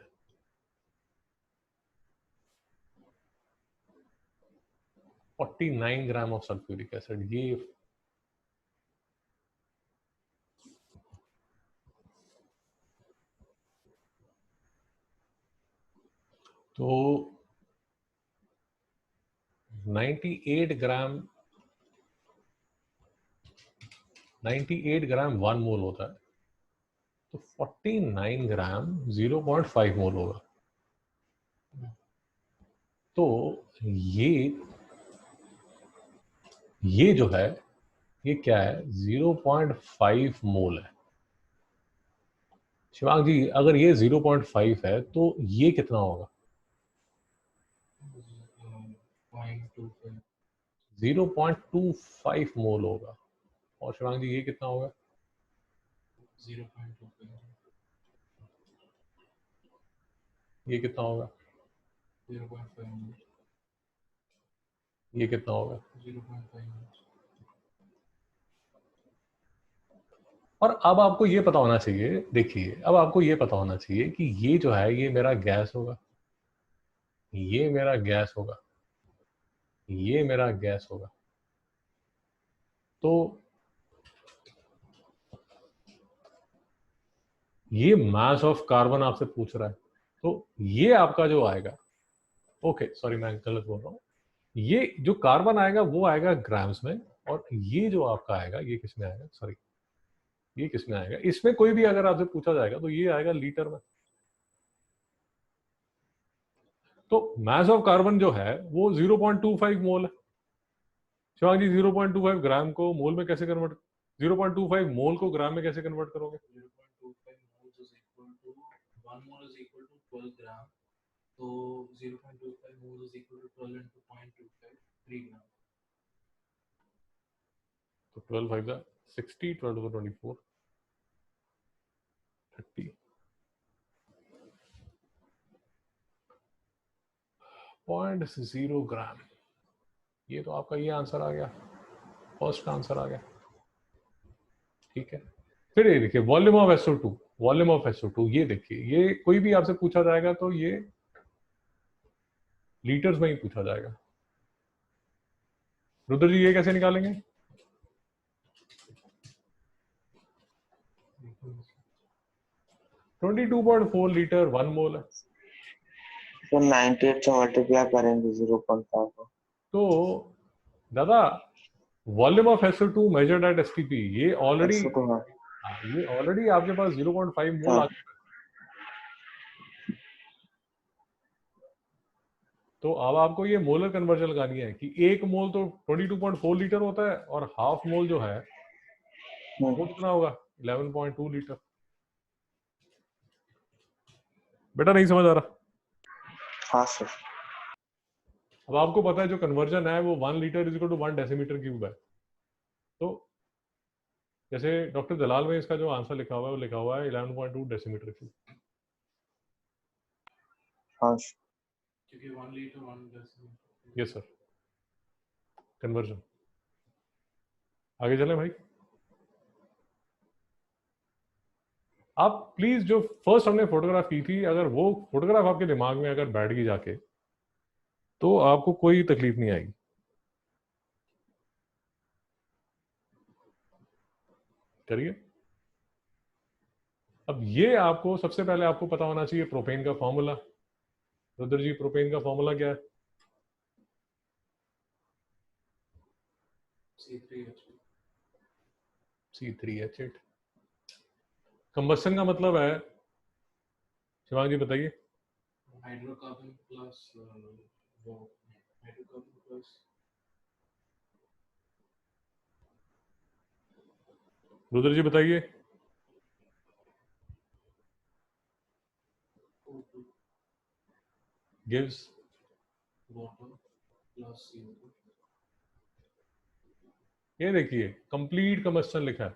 49 gram of sulphuric acid, ये तो 98 ग्राम 1 मोल होता है, तो 49 ग्राम 0.5 मोल होगा। तो ये जो है ये क्या है, 0.5 मोल है। शिवांग जी अगर ये 0.5 है तो ये कितना होगा? 0.25. 0.25 मोल होगा। और शिवांग जी ये कितना होगा? 0.25. ये कितना होगा? 0.5. ये कितना होगा? 0.5. और अब आपको ये पता होना चाहिए, देखिए अब आपको ये पता होना चाहिए कि ये जो है ये मेरा गैस होगा, ये मेरा गैस होगा, ये मेरा गैस होगा। तो ये मास ऑफ कार्बन आपसे पूछ रहा है, तो ये आपका जो आएगा, ओके सॉरी मैं गलत बोल रहा हूँ, ये जो कार्बन आएगा वो आएगा ग्राम्स में, और ये जो आपका आएगा ये किस में आएगा, सॉरी ये किस में आएगा, इसमें कोई भी अगर आपसे पूछा जाएगा तो ये आएगा लीटर में। तो मास ऑफ कार्बन जो है वो 0.25 मोल है। शिवांग जी 0.25 ग्राम को मोल में कैसे कन्वर्ट, 0.25 मोल को ग्राम में कैसे कन्वर्ट करोगे? 0.25 moles is equal to 1 mole is equal to 12 gram. So 0.25 moles is equal to 12 into 0.25, 3 gram. तो 12 5 का 60, 12 को 24, 30, 0.0 ग्राम। ये तो आपका ये आंसर आ गया, फर्स्ट आंसर आ गया, ठीक है। फिर ये देखिए volume of SO2, volume of SO2 ये देखिए, ये कोई भी आपसे पूछा जाएगा तो ये लीटर्स में ही पूछा जाएगा। रुद्र जी ये कैसे निकालेंगे? 22.4 लीटर 1 मोल है। तो 98 से मल्टीप्लाई करेंगे 0.5 को। तो दादा volume of SO2 measured at STP ये ऑलरेडी, SO2 हाँ ये ऑलरेडी आपके पास 0.5 मोल हाँ। आ चुका है। तो अब आपको ये मोलर कन्वर्जन लगानी है कि एक मोल तो 22.4 लीटर होता है और हाफ मोल जो है वो कितना होगा? 11.2 लीटर। बेटा नहीं समझ आ रहा? हाँ सर। अब आपको पता है जो कन्वर्जन है वो 1 litre is equal to 1 decimetre cube है। तो जैसे डॉक्टर दलाल में इसका जो आंसर लिखा हुआ है वो लिखा हुआ है 11.2 डेसीमीटर क्यूब। हाँ क्योंकि 1 litre 1 decimetre. Yes sir, conversion. आगे चलें भाई। आप प्लीज जो फर्स्ट हमने फोटोग्राफ की थी, अगर वो फोटोग्राफ आपके दिमाग में अगर बैठ गई जाके तो आपको कोई तकलीफ नहीं आएगी। करिए। अब ये आपको सबसे पहले आपको पता होना चाहिए प्रोपेन का फॉर्मूला। रुद्र जी प्रोपेन का फॉर्मूला क्या है? C3H8। C3H8। कंबस्शन का मतलब है, शिवांग जी बताइए। हाइड्रोकार्बन प्लस वो हाइड्रोकार्बन प्लस रुद्र जी बताइए। O2 gives water plus CO2। ये देखिए कंप्लीट कंबस्शन लिखा है,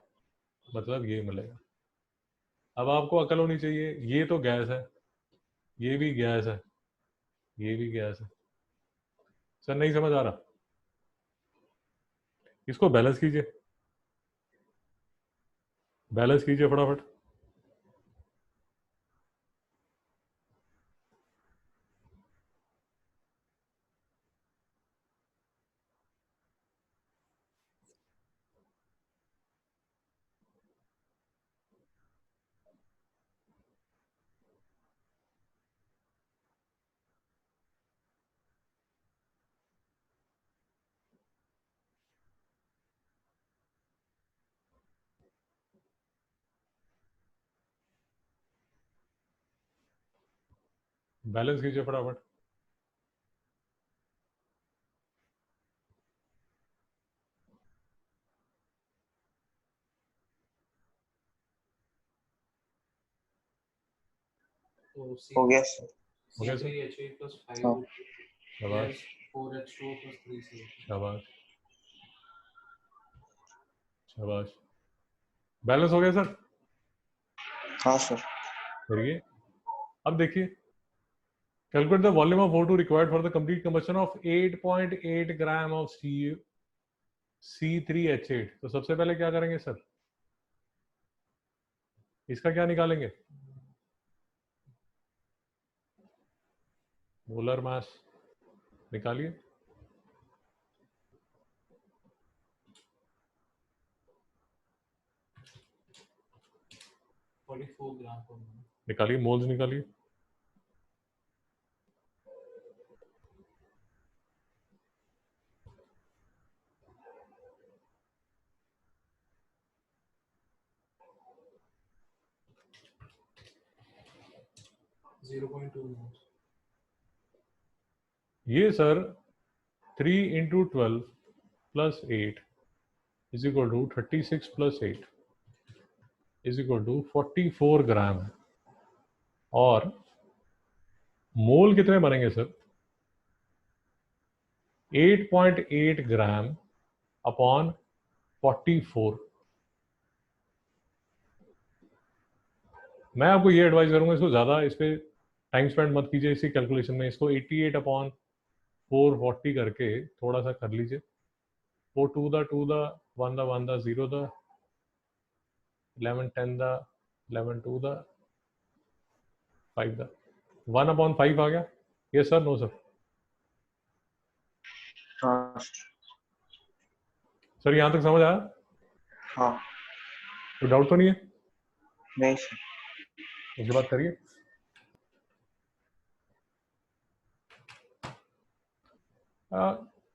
मतलब ये मिलेगा। अब आपको अकल होनी चाहिए, ये तो गैस है, ये भी गैस है, ये भी गैस है। सर नहीं समझ आ रहा? इसको बैलेंस कीजिए, बैलेंस कीजिए फटाफट। बैलेंस कीजिए फटाफट। तो हो गया सर। हो गया सर? C3H8 प्लस हाँ 5O2 शाबाश प्लस 4H2O प्लस 3CO2। शाबाश शाबाश। बैलेंस हो गया सर? हाँ सर। करिए। अब देखिए, calculate the volume of O2 required for the complete combustion of 8.8 gram of C3H8। तो सबसे पहले क्या करेंगे सर? इसका क्या निकालेंगे? मोलर मास निकालिए। 44 ग्राम पर मोल। निकालिए, मोल्स निकालिए। Zero point two mole. ये sir 3 into 12 plus 8 is equal to 36 plus 8 is equal to 44 gram है। और मोल कितने बनेंगे सर? 8.8 ग्राम अपॉन 44। मैं आपको ये एडवाइस करूंगा, इसको ज़्यादा इस पर टाइम स्पेंड मत कीजिए इसी कैलकुलेशन में। इसको 88 अपॉन 440 करके थोड़ा सा कर लीजिए। 4 2 द 2 द 1 द 1 द 0 द 11 10 द 11 2 द 5 द 1/5 आ गया। Yes sir, no sir? हाँ सर यहाँ तक समझ आया? हाँ कोई डाउट तो नहीं है? नहीं सर। उसके बाद करिए।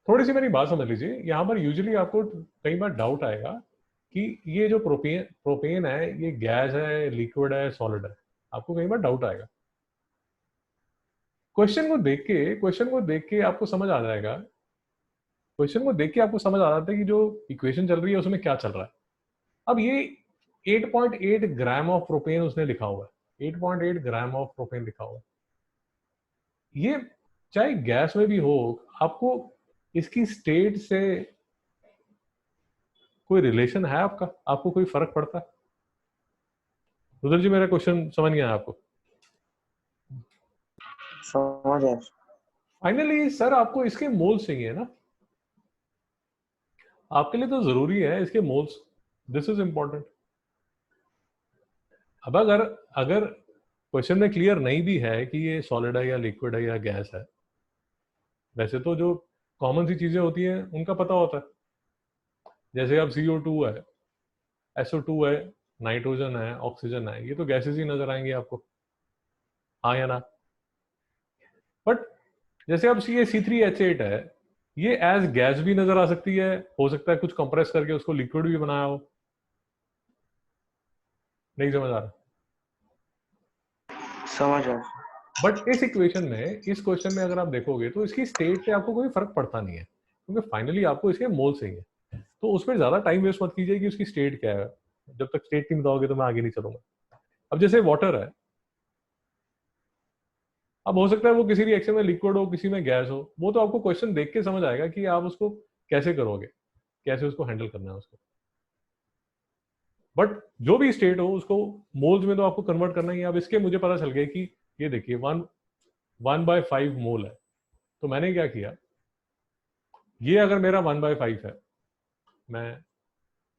थोड़ी सी मेरी बात समझ लीजिए। यहाँ पर यूजुअली आपको कई बार डाउट आएगा कि ये जो प्रोपेन है ये गैस है, लिक्विड है, सॉलिड है। आपको कई बार डाउट आएगा। क्वेश्चन को देख के आपको समझ आ जाएगा। क्वेश्चन को देख के आपको समझ आ जाता है कि जो इक्वेशन चल रही है उसमें क्या चल रहा है। अब ये 8.8 ग्राम ऑफ प्रोपेन उसने लिखा हुआ है, 8.8 ग्राम ऑफ प्रोपेन लिखा हुआ है। ये चाहे गैस में भी हो, आपको इसकी स्टेट से कोई रिलेशन है आपका? आपको कोई फर्क पड़ता है? रुद्र जी, मेरा क्वेश्चन समझ नहीं आया आपको? समझ आया। फाइनली सर आपको इसके मोल्स चाहिए ना? आपके लिए तो जरूरी है इसके मोल्स। This is important. अब अगर अगर क्वेश्चन में क्लियर नहीं भी है कि ये सॉलिड है या लिक्विड है या गैस है, वैसे तो जो कॉमन सी चीजें होती हैं उनका पता होता है। जैसे अब CO2 है, SO2 है, नाइट्रोजन है, ऑक्सीजन है, ये तो गैसेस ही नजर आएंगे आपको, हाँ या ना? बट जैसे अब ये C3H8 है, ये एज गैस भी नजर आ सकती है। हो सकता है कुछ कंप्रेस करके उसको लिक्विड भी बनाया हो। नहीं समझ आ रहा? समझ आया। बट इस इक्वेशन में, इस क्वेश्चन में अगर आप देखोगे तो इसकी स्टेट से आपको कोई फर्क पड़ता नहीं है, क्योंकि फाइनली आपको इसके मोल चाहिए। तो उसमें ज्यादा टाइम वेस्ट मत कीजिए कि उसकी स्टेट क्या है। जब तक स्टेट नहीं बताओगे तो मैं आगे नहीं चलूंगा। अब जैसे वाटर है, अब हो सकता है वो किसी रिएक्शन में लिक्विड हो, किसी में गैस हो। वो तो आपको क्वेश्चन देख के समझ आएगा कि आप उसको कैसे करोगे, कैसे उसको हैंडल करना है उसको। बट जो भी स्टेट हो उसको मोल्स में तो आपको कन्वर्ट करना ही है। अब इसके मुझे पता चल गया कि ये देखिए 1/5 मोल है। तो मैंने क्या किया, ये अगर मेरा 1/5 है, मैं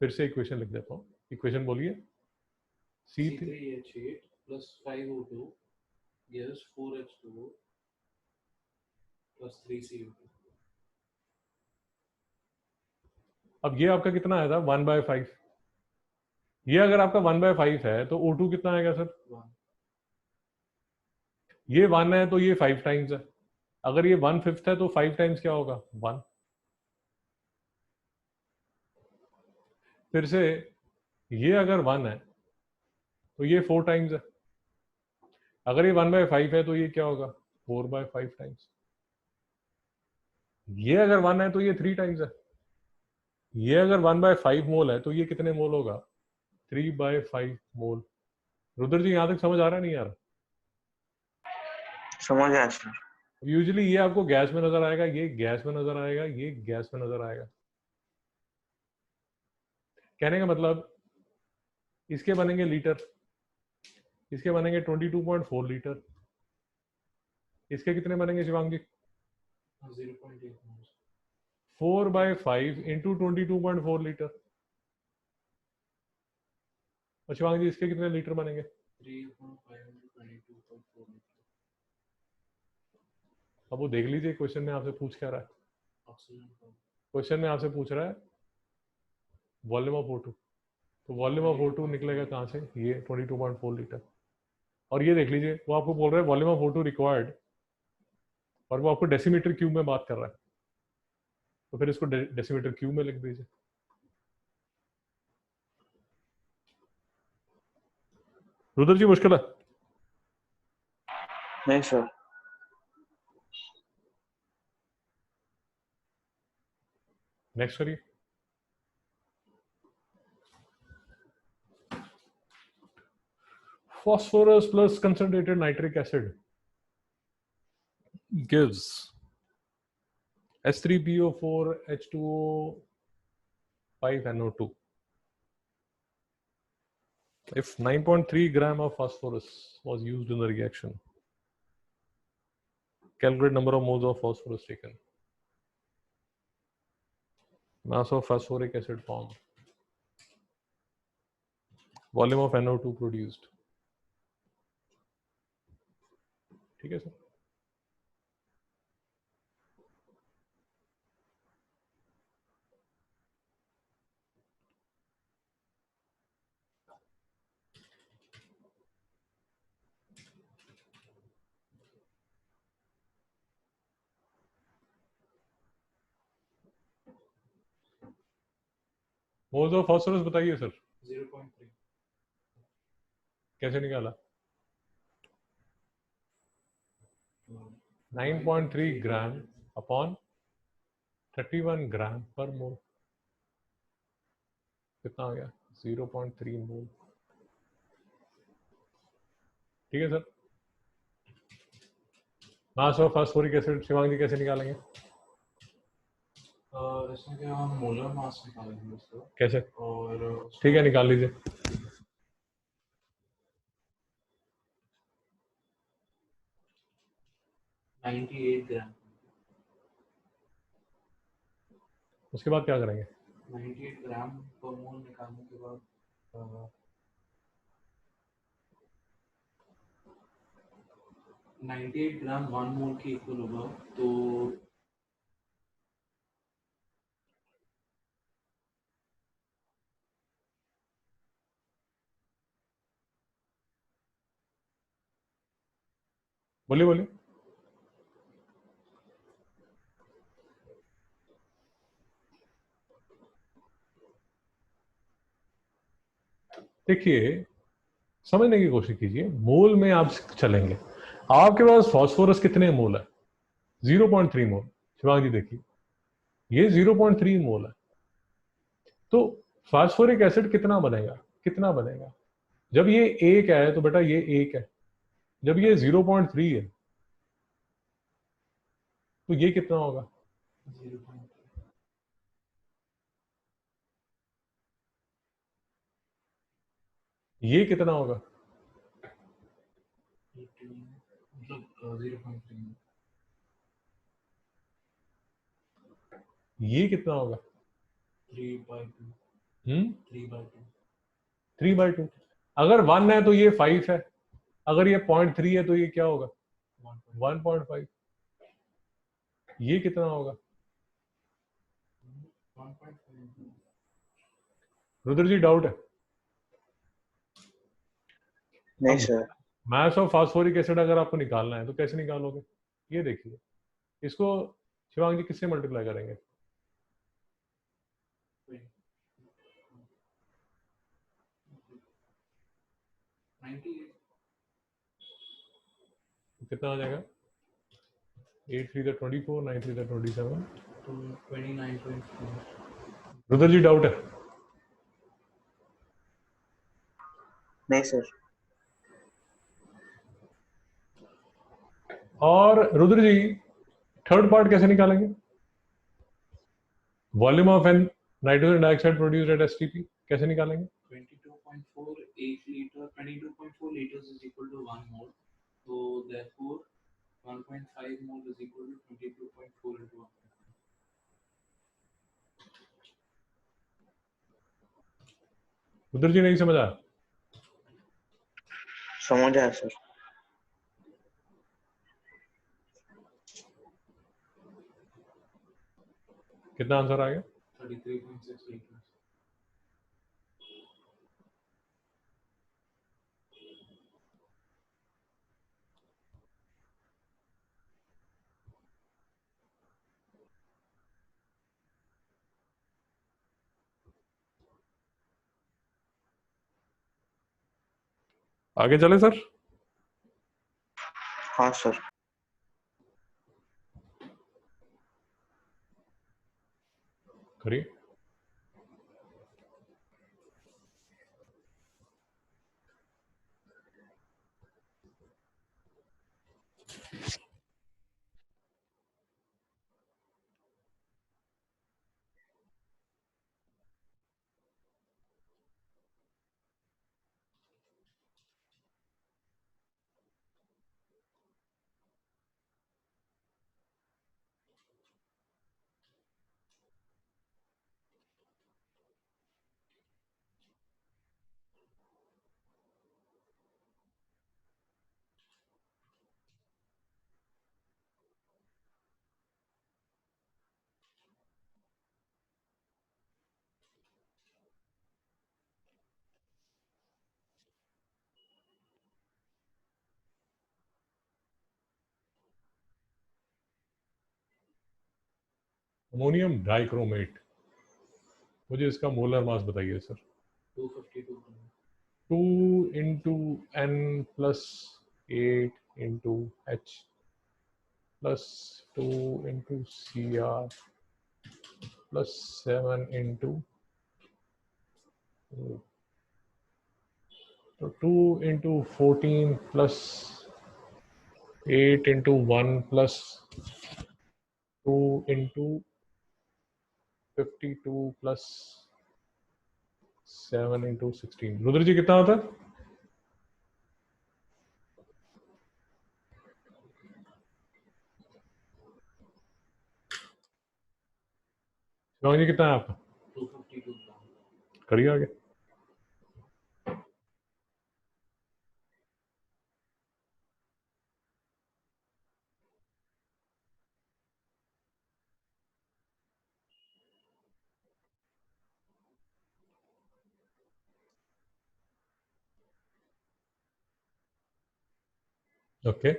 फिर से इक्वेशन लिख देता हूँ। इक्वेशन बोलिए। C3H8 plus 5O2 gives 4H2O plus 3CO2. अब ये आपका कितना आया था? 1/5। ये अगर आपका 1/5 है तो O2 कितना आएगा सर? 1. ये 1 है तो ये 5 टाइम्स है। अगर ये 1/5 है तो 5 टाइम्स क्या होगा? 1। फिर से ये अगर 1 है तो ये 4 टाइम्स है। अगर ये 1/5 है तो ये क्या होगा? 4/5 टाइम्स। ये अगर 1 है तो ये 3 टाइम्स है। ये अगर 1/5 मोल है तो ये कितने मोल होगा? 3/5 मोल। रुद्र जी यहां तक समझ आ रहा है नहीं यार? समझ आया सर। यूजुअली ये आपको गैस में नजर आएगा, ये गैस में नजर आएगा, ये गैस में नजर आएगा। कहने का मतलब इसके बनेंगे लीटर, इसके बनेंगे 22.4 लीटर। इसके कितने बनेंगे शिवांग जी? 0.8 moles. 4/5 into 22.4 litre. और शिवांग जी इसके कितने लीटर बनेंगे? 3/5 into 22.4 liter. अब वो देख लीजिए क्वेश्चन में आपसे पूछ क्या रहा है। Oxygen pump. क्वेश्चन में आपसे पूछ रहा है वॉल्यूम ऑफ O2। तो वॉल्यूम ऑफ O2 निकलेगा कहाँ से? ये 22.4 लीटर। और ये देख लीजिए वो आपको बोल रहा है वॉल्यूम ऑफ O2 रिक्वायर्ड, और वो आपको डेसीमीटर क्यूब में बात कर रहा है। तो फिर इसको डेसीमीटर क्यूब में लिख दीजिए। रुद्र जी मुश्किल है? नहीं सर। नेक्स्ट करिए। Phosphorus plus concentrated nitric acid gives H3PO4 H2O 5NO2. If 9.3 gram of phosphorus was used in the reaction, calculate number of moles of phosphorus taken. Mass of phosphoric acid formed. Volume of NO2 produced. ठीक है sir. Moles of phosphorus बताइए sir, 0.3 कैसे निकाला? 9.3 ग्राम upon 31 ग्राम per मोल, कितना आ गया? 0.3 mole. ठीक है sir. Mass of phosphoric acid Shivang ji कैसे निकालेंगे? इसमें क्या हम मोलर मास निकालेंगे उसका, कैसे? और ठीक है, निकाल लीजिए। 98 ग्राम, उसके बाद क्या करेंगे? 98 ग्राम पर मोल निकालने के बाद 98 ग्राम 1 मोल के इक्वल होगा, तो बोलिए बोलिए। देखिए, समझने की कोशिश कीजिए, मोल में आप चलेंगे। आपके पास फास्फोरस कितने मोल है? 0.3 मोल। शिवांग जी देखिए, ये 0.3 मोल है, तो फास्फोरिक एसिड कितना बनेगा? कितना बनेगा? जब ये एक है तो बेटा ये एक है, जब ये 0.3 है तो ये कितना होगा? 0.18, ये कितना होगा? मतलब 0.3, ये कितना होगा? 3/2, 3/2, 3/2। अगर 1 है तो ये 5 है, अगर ये 0.3 है तो ये क्या होगा? 1.5। ये कितना होगा? 1.5, रुद्र जी डाउट है? नहीं अब sir. Mass of phosphoric acid अगर आपको निकालना है तो कैसे निकालोगे? ये देखिए, इसको शिवांग जी किससे मल्टीप्लाई करेंगे? 98, कितना आ जाएगा? 8 3 24, 9 3 27। तो 29.4, रुद्र जी डाउट है? नहीं सर। और रुद्र जी थर्ड पार्ट कैसे निकालेंगे? Volume of an nitrogen dioxide produced at STP कैसे निकालेंगे? 22.48 liter, 22.4 liters is equal to 1 mole. So therefore 1.5 mole is equal to 22.4 into 1. Rudra जी नहीं समझा? समझ आया सर। कितना आंसर आ गया? 33.6 liters. आगे चले सर। हाँ सर। करिए। अमोनियम डाइक्रोमेट, मुझे इसका मोलर मास बताइए सर। 252 ग्राम। 2 into n plus 8 into h plus 2 into Cr plus 7 into तो 2 into 14 plus 8 into 1 plus 2 into 52 plus 7 into 16। Rudra ji कितना होता है? शिवांग जी कितना है आपका? 252 ग्राम। करिए आगे। Okay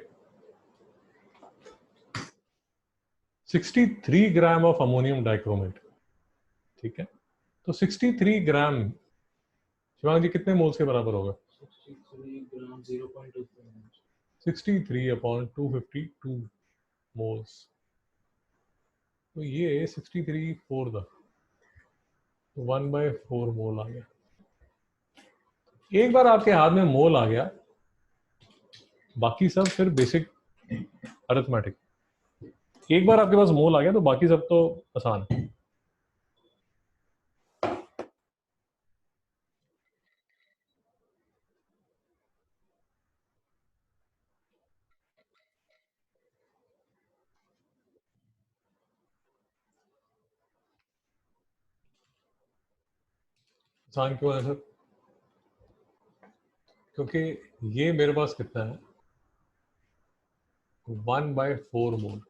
63 gram of ammonium dichromate, ठीक है। तो 63 ग्राम शिवांग जी कितने मोल्स के बराबर होगा? 63 ग्राम 0.2 63 अपॉन 252 मोल्स, तो ये 63 4 था, तो 1/4 मोल आ गया। एक बार आपके हाथ में मोल आ गया, बाकी सब फिर बेसिक अरिथमेटिक। एक बार आपके पास मोल आ गया तो बाकी सब तो आसान है। आसान क्यों है सर? क्योंकि ये मेरे पास कितना है, 1/4 मोल।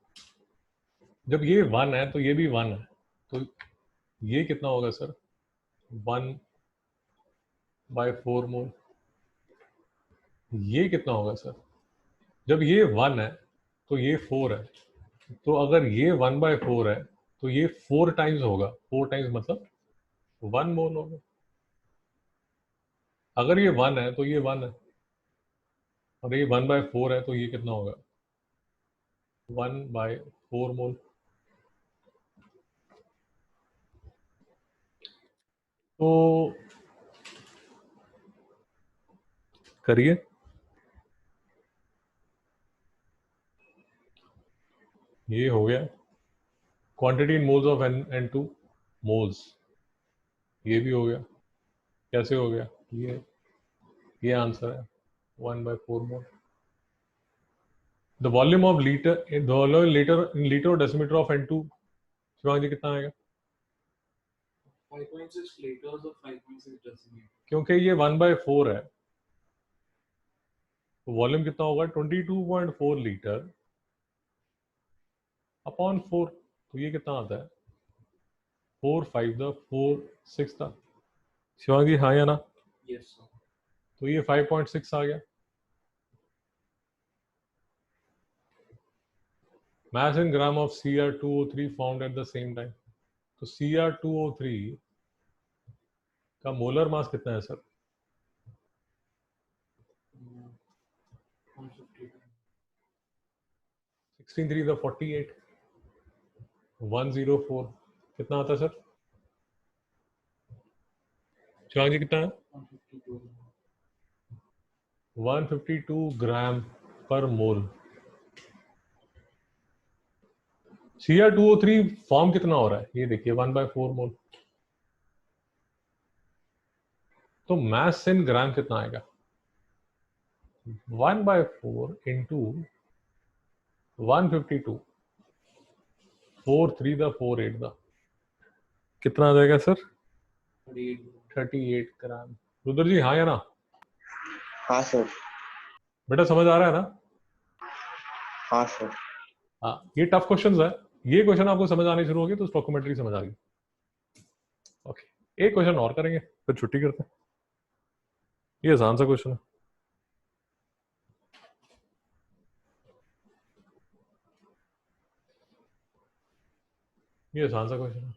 जब ये 1 है तो ये भी 1 है, तो ये कितना होगा सर? 1/4 मोल। ये कितना होगा सर? जब ये 1 है तो ये 4 है, तो अगर ये 1/4 है तो ये 4 टाइम्स होगा। 4 टाइम्स मतलब 1 मोल होगा। अगर ये 1 है तो ये 1 है, और ये 1/4 है तो ये कितना होगा? 1/4 मोल। तो करिए, ये हो गया quantity in moles of N2 moles, ये भी हो गया। कैसे हो गया? ये आंसर है 1/4 mole. The volume of litre in litre और decimetre of N2 Shivang ji कितना आएगा? 5.6 liters or 5.6 deciliter. क्योंकि ये 1/4 है तो वॉल्यूम कितना होगा? 22.4 लीटर अपॉन 4, तो ये कितना आता है? 4 5 द 4 6 था। शिवांग जी हाँ या ना? Yes, sir. तो ये 5.6 आ गया। mass in gram of Cr2O3 found at the same time, तो Cr2O3 का मोलर मास कितना है सर? 150. 16 3 the 48, 104 कितना आता है सर? शिवांग जी कितना है? 152. 152 ग्राम पर मोल। Cr2O3 फॉर्म कितना हो रहा है ये देखिए, 1/4 मोल। तो मास इन ग्राम कितना आएगा? 1/4 इंटू 152, 4 3 द 4 8 द कितना आ जाएगा सर? 38. 38 ग्राम। रुद्र जी हाँ या ना? हाँ सर। बेटा समझ आ रहा है ना? हाँ सर। हाँ, ये टफ क्वेश्चंस है। ये क्वेश्चन आपको समझ आने शुरू हो गए तो स्टोइकोमेट्री समझ आ गई। ओके, एक क्वेश्चन और करेंगे फिर छुट्टी करते हैं। ये आसान सा क्वेश्चन है। ये आसान सा क्वेश्चन है।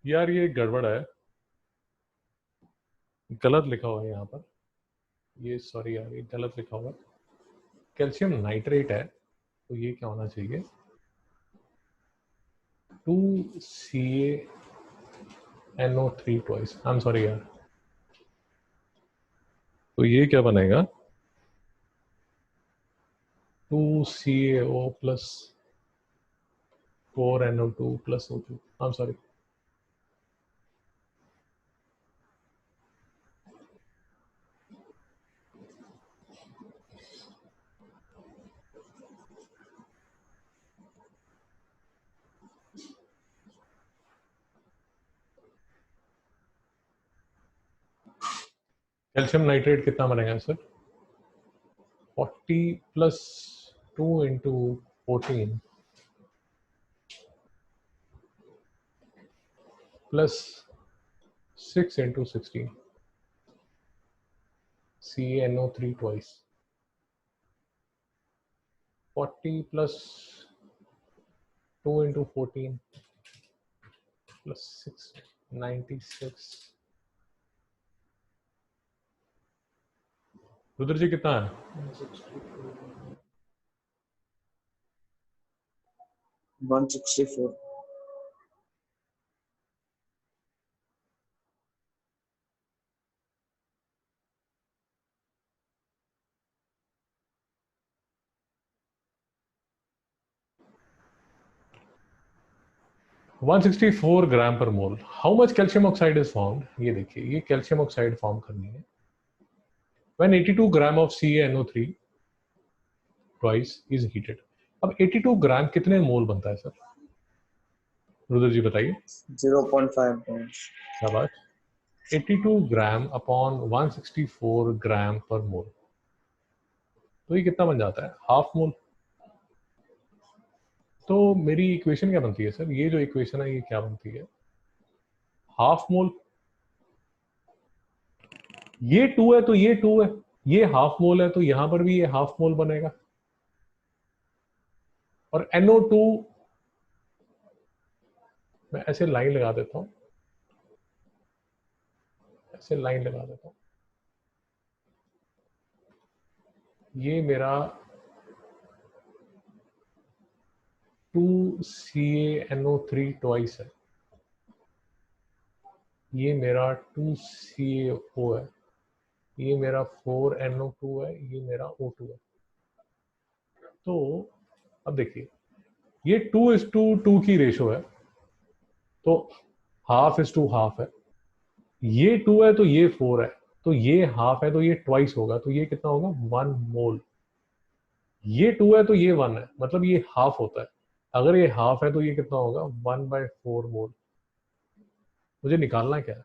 यार ये गड़बड़ है, गलत लिखा हुआ है यहाँ पर, ये सॉरी यार ये गलत लिखा हुआ है। कैल्शियम नाइट्रेट है तो ये क्या होना चाहिए, 2CaNO3 twice. I am sorry यार, तो ये क्या बनेगा, 2CaO plus 4NO2 plus O2। I am sorry. Calcium nitrate कितना बनेगा sir, 40 plus 2 into 14 plus 6 into 16 CaNO3 twice. 40 plus 2 into 14 plus 6 96। Rudra ji कितना है, 164। One 164 gram per mole. How much calcium oxide is formed, ये देखिए ये कैल्शियम ऑक्साइड फॉर्म करनी है when 82 gram of CaNO3 twice is heated. अब 82 ग्राम कितने मोल बनता है सर, रुद्र जी बताइए। 0.5 grams। शाबाश। 82 ग्राम अपॉन 164 ग्राम पर मोल, तो ये कितना बन जाता है, हाफ मोल। तो मेरी इक्वेशन क्या बनती है सर, ये जो इक्वेशन है ये क्या बनती है, हाफ मोल। ये 2 है तो ये 2 है, ये हाफ मोल है तो यहां पर भी ये हाफ मोल बनेगा। और NO2 मैं ऐसे लाइन लगा देता हूं, ऐसे लाइन लगा देता हूं, ये मेरा 2CaNO3 ट्वाइस है, ये मेरा 2CaO है, ये मेरा 4NO2 है, ये मेरा O2 है। तो अब देखिए ये 2:2 की रेशो है, तो हाफ इज टू हाफ है, ये 2 है तो ये 4 है, तो ये हाफ है तो ये ट्वाइस होगा, तो ये कितना होगा 1 मोल। ये 2 है तो ये 1 है, मतलब ये हाफ होता है। अगर ये हाफ है तो ये कितना होगा 1/4 मोल। मुझे निकालना क्या है,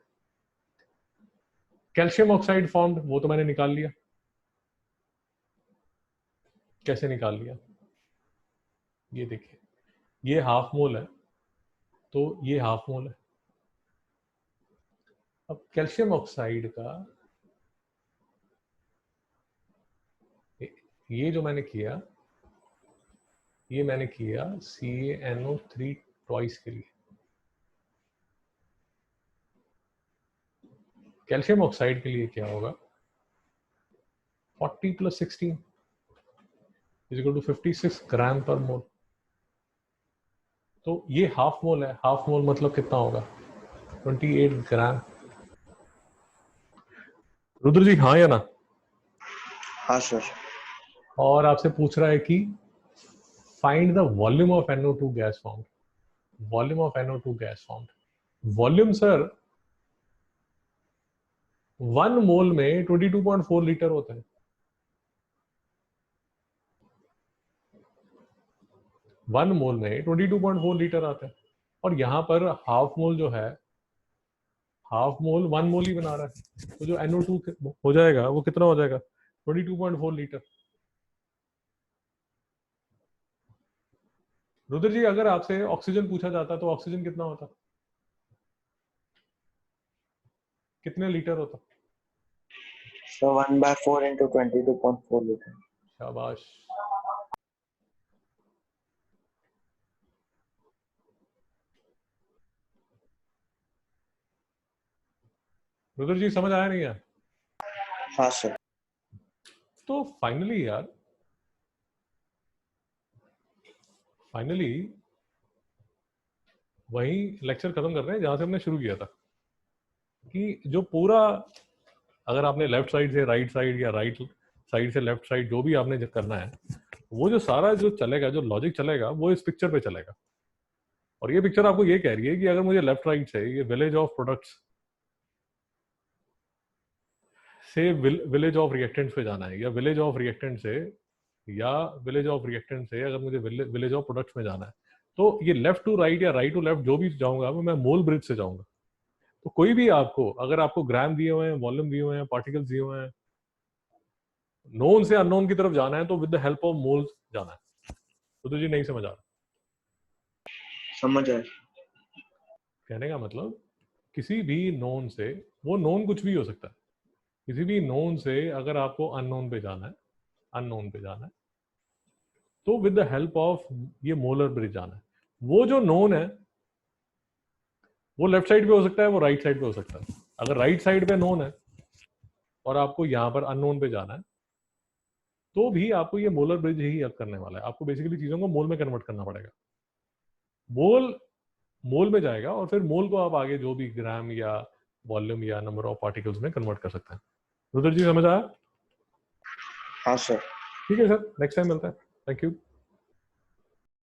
कैल्शियम ऑक्साइड फॉर्म्ड, वो तो मैंने निकाल लिया। कैसे निकाल लिया, ये देखिए ये हाफ मोल है तो ये हाफ मोल है। अब कैल्शियम ऑक्साइड का ये जो मैंने किया, ये मैंने किया CaNO3 ट्वाइस के लिए। कैल्शियम ऑक्साइड के लिए क्या होगा, 40 plus 16 is equal to 56 gram per मोल। तो ये हाफ मोल है, हाफ मोल मतलब कितना होगा 28 ग्राम। रुद्र जी हाँ या ना, हाँ सर। और आपसे पूछ रहा है कि find the volume of NO2 gas formed, volume of NO2 gas formed. Volume sir 1 मोल में 22.4 लीटर होता है। 1 मोल में 22.4 लीटर आता है, और यहां पर हाफ मोल जो है, हाफ मोल 1 मोल ही बना रहा है, तो जो NO2 हो जाएगा वो कितना हो जाएगा, 22.4 लीटर। रुद्र जी अगर आपसे ऑक्सीजन पूछा जाता तो ऑक्सीजन कितना होता, कितने लीटर होता? So 1/4 into 22.4 liter. शाबाश। रुद्र जी समझ आया नहीं है? हाँ सर। तो फाइनली यार, फाइनली वही लेक्चर खत्म कर रहे हैं जहां से हमने शुरू किया था, कि जो पूरा, अगर आपने लेफ्ट साइड से राइट साइड या राइट साइड से लेफ्ट साइड जो भी आपने करना है, वो जो सारा जो चलेगा, जो लॉजिक चलेगा, वो इस पिक्चर पे चलेगा। और ये पिक्चर आपको ये कह रही है कि अगर मुझे लेफ्ट राइट से ये विलेज ऑफ प्रोडक्ट्स से विलेज ऑफ रिएक्टेंट्स पे जाना है, या विलेज ऑफ रिएक्टेंट से, या विलेज ऑफ रिएक्टेंट से अगर मुझे विलेज ऑफ प्रोडक्ट्स में जाना है, तो ये लेफ्ट टू राइट या राइट टू लेफ्ट जो भी जाऊंगा मैं मोल ब्रिज से जाऊंगा। तो कोई भी आपको, अगर आपको ग्राम दिए हुए हैं, वॉल्यूम दिए हुए हैं, पार्टिकल्स दिए हुए हैं, नोन से अननोन की तरफ जाना है तो with the help of moles जाना है। तो जी नहीं समझ आ रहा? समझ आया। कहने का मतलब किसी भी नोन से, वो नोन कुछ भी हो सकता है, किसी भी नोन से अगर आपको अननोन पे जाना है, अननोन पे जाना है, तो विद द हेल्प ऑफ ये मोलर ब्रिज जाना है। वो जो नोन है वो लेफ्ट साइड पे हो सकता है, वो राइट साइड पे हो सकता है। अगर राइट साइड पे नोन है और आपको यहाँ पर अननोन पे जाना है, तो भी आपको ये मोलर ब्रिज ही अब करने वाला है। आपको बेसिकली चीजों को मोल में कन्वर्ट करना पड़ेगा। मोल मोल में जाएगा और फिर मोल को आप आगे जो भी ग्राम या वॉल्यूम या नंबर ऑफ पार्टिकल्स में कन्वर्ट कर सकते हैं। रुद्र जी समझ आया? हाँ सर। ठीक है सर, नेक्स्ट टाइम मिलता है। Thank you.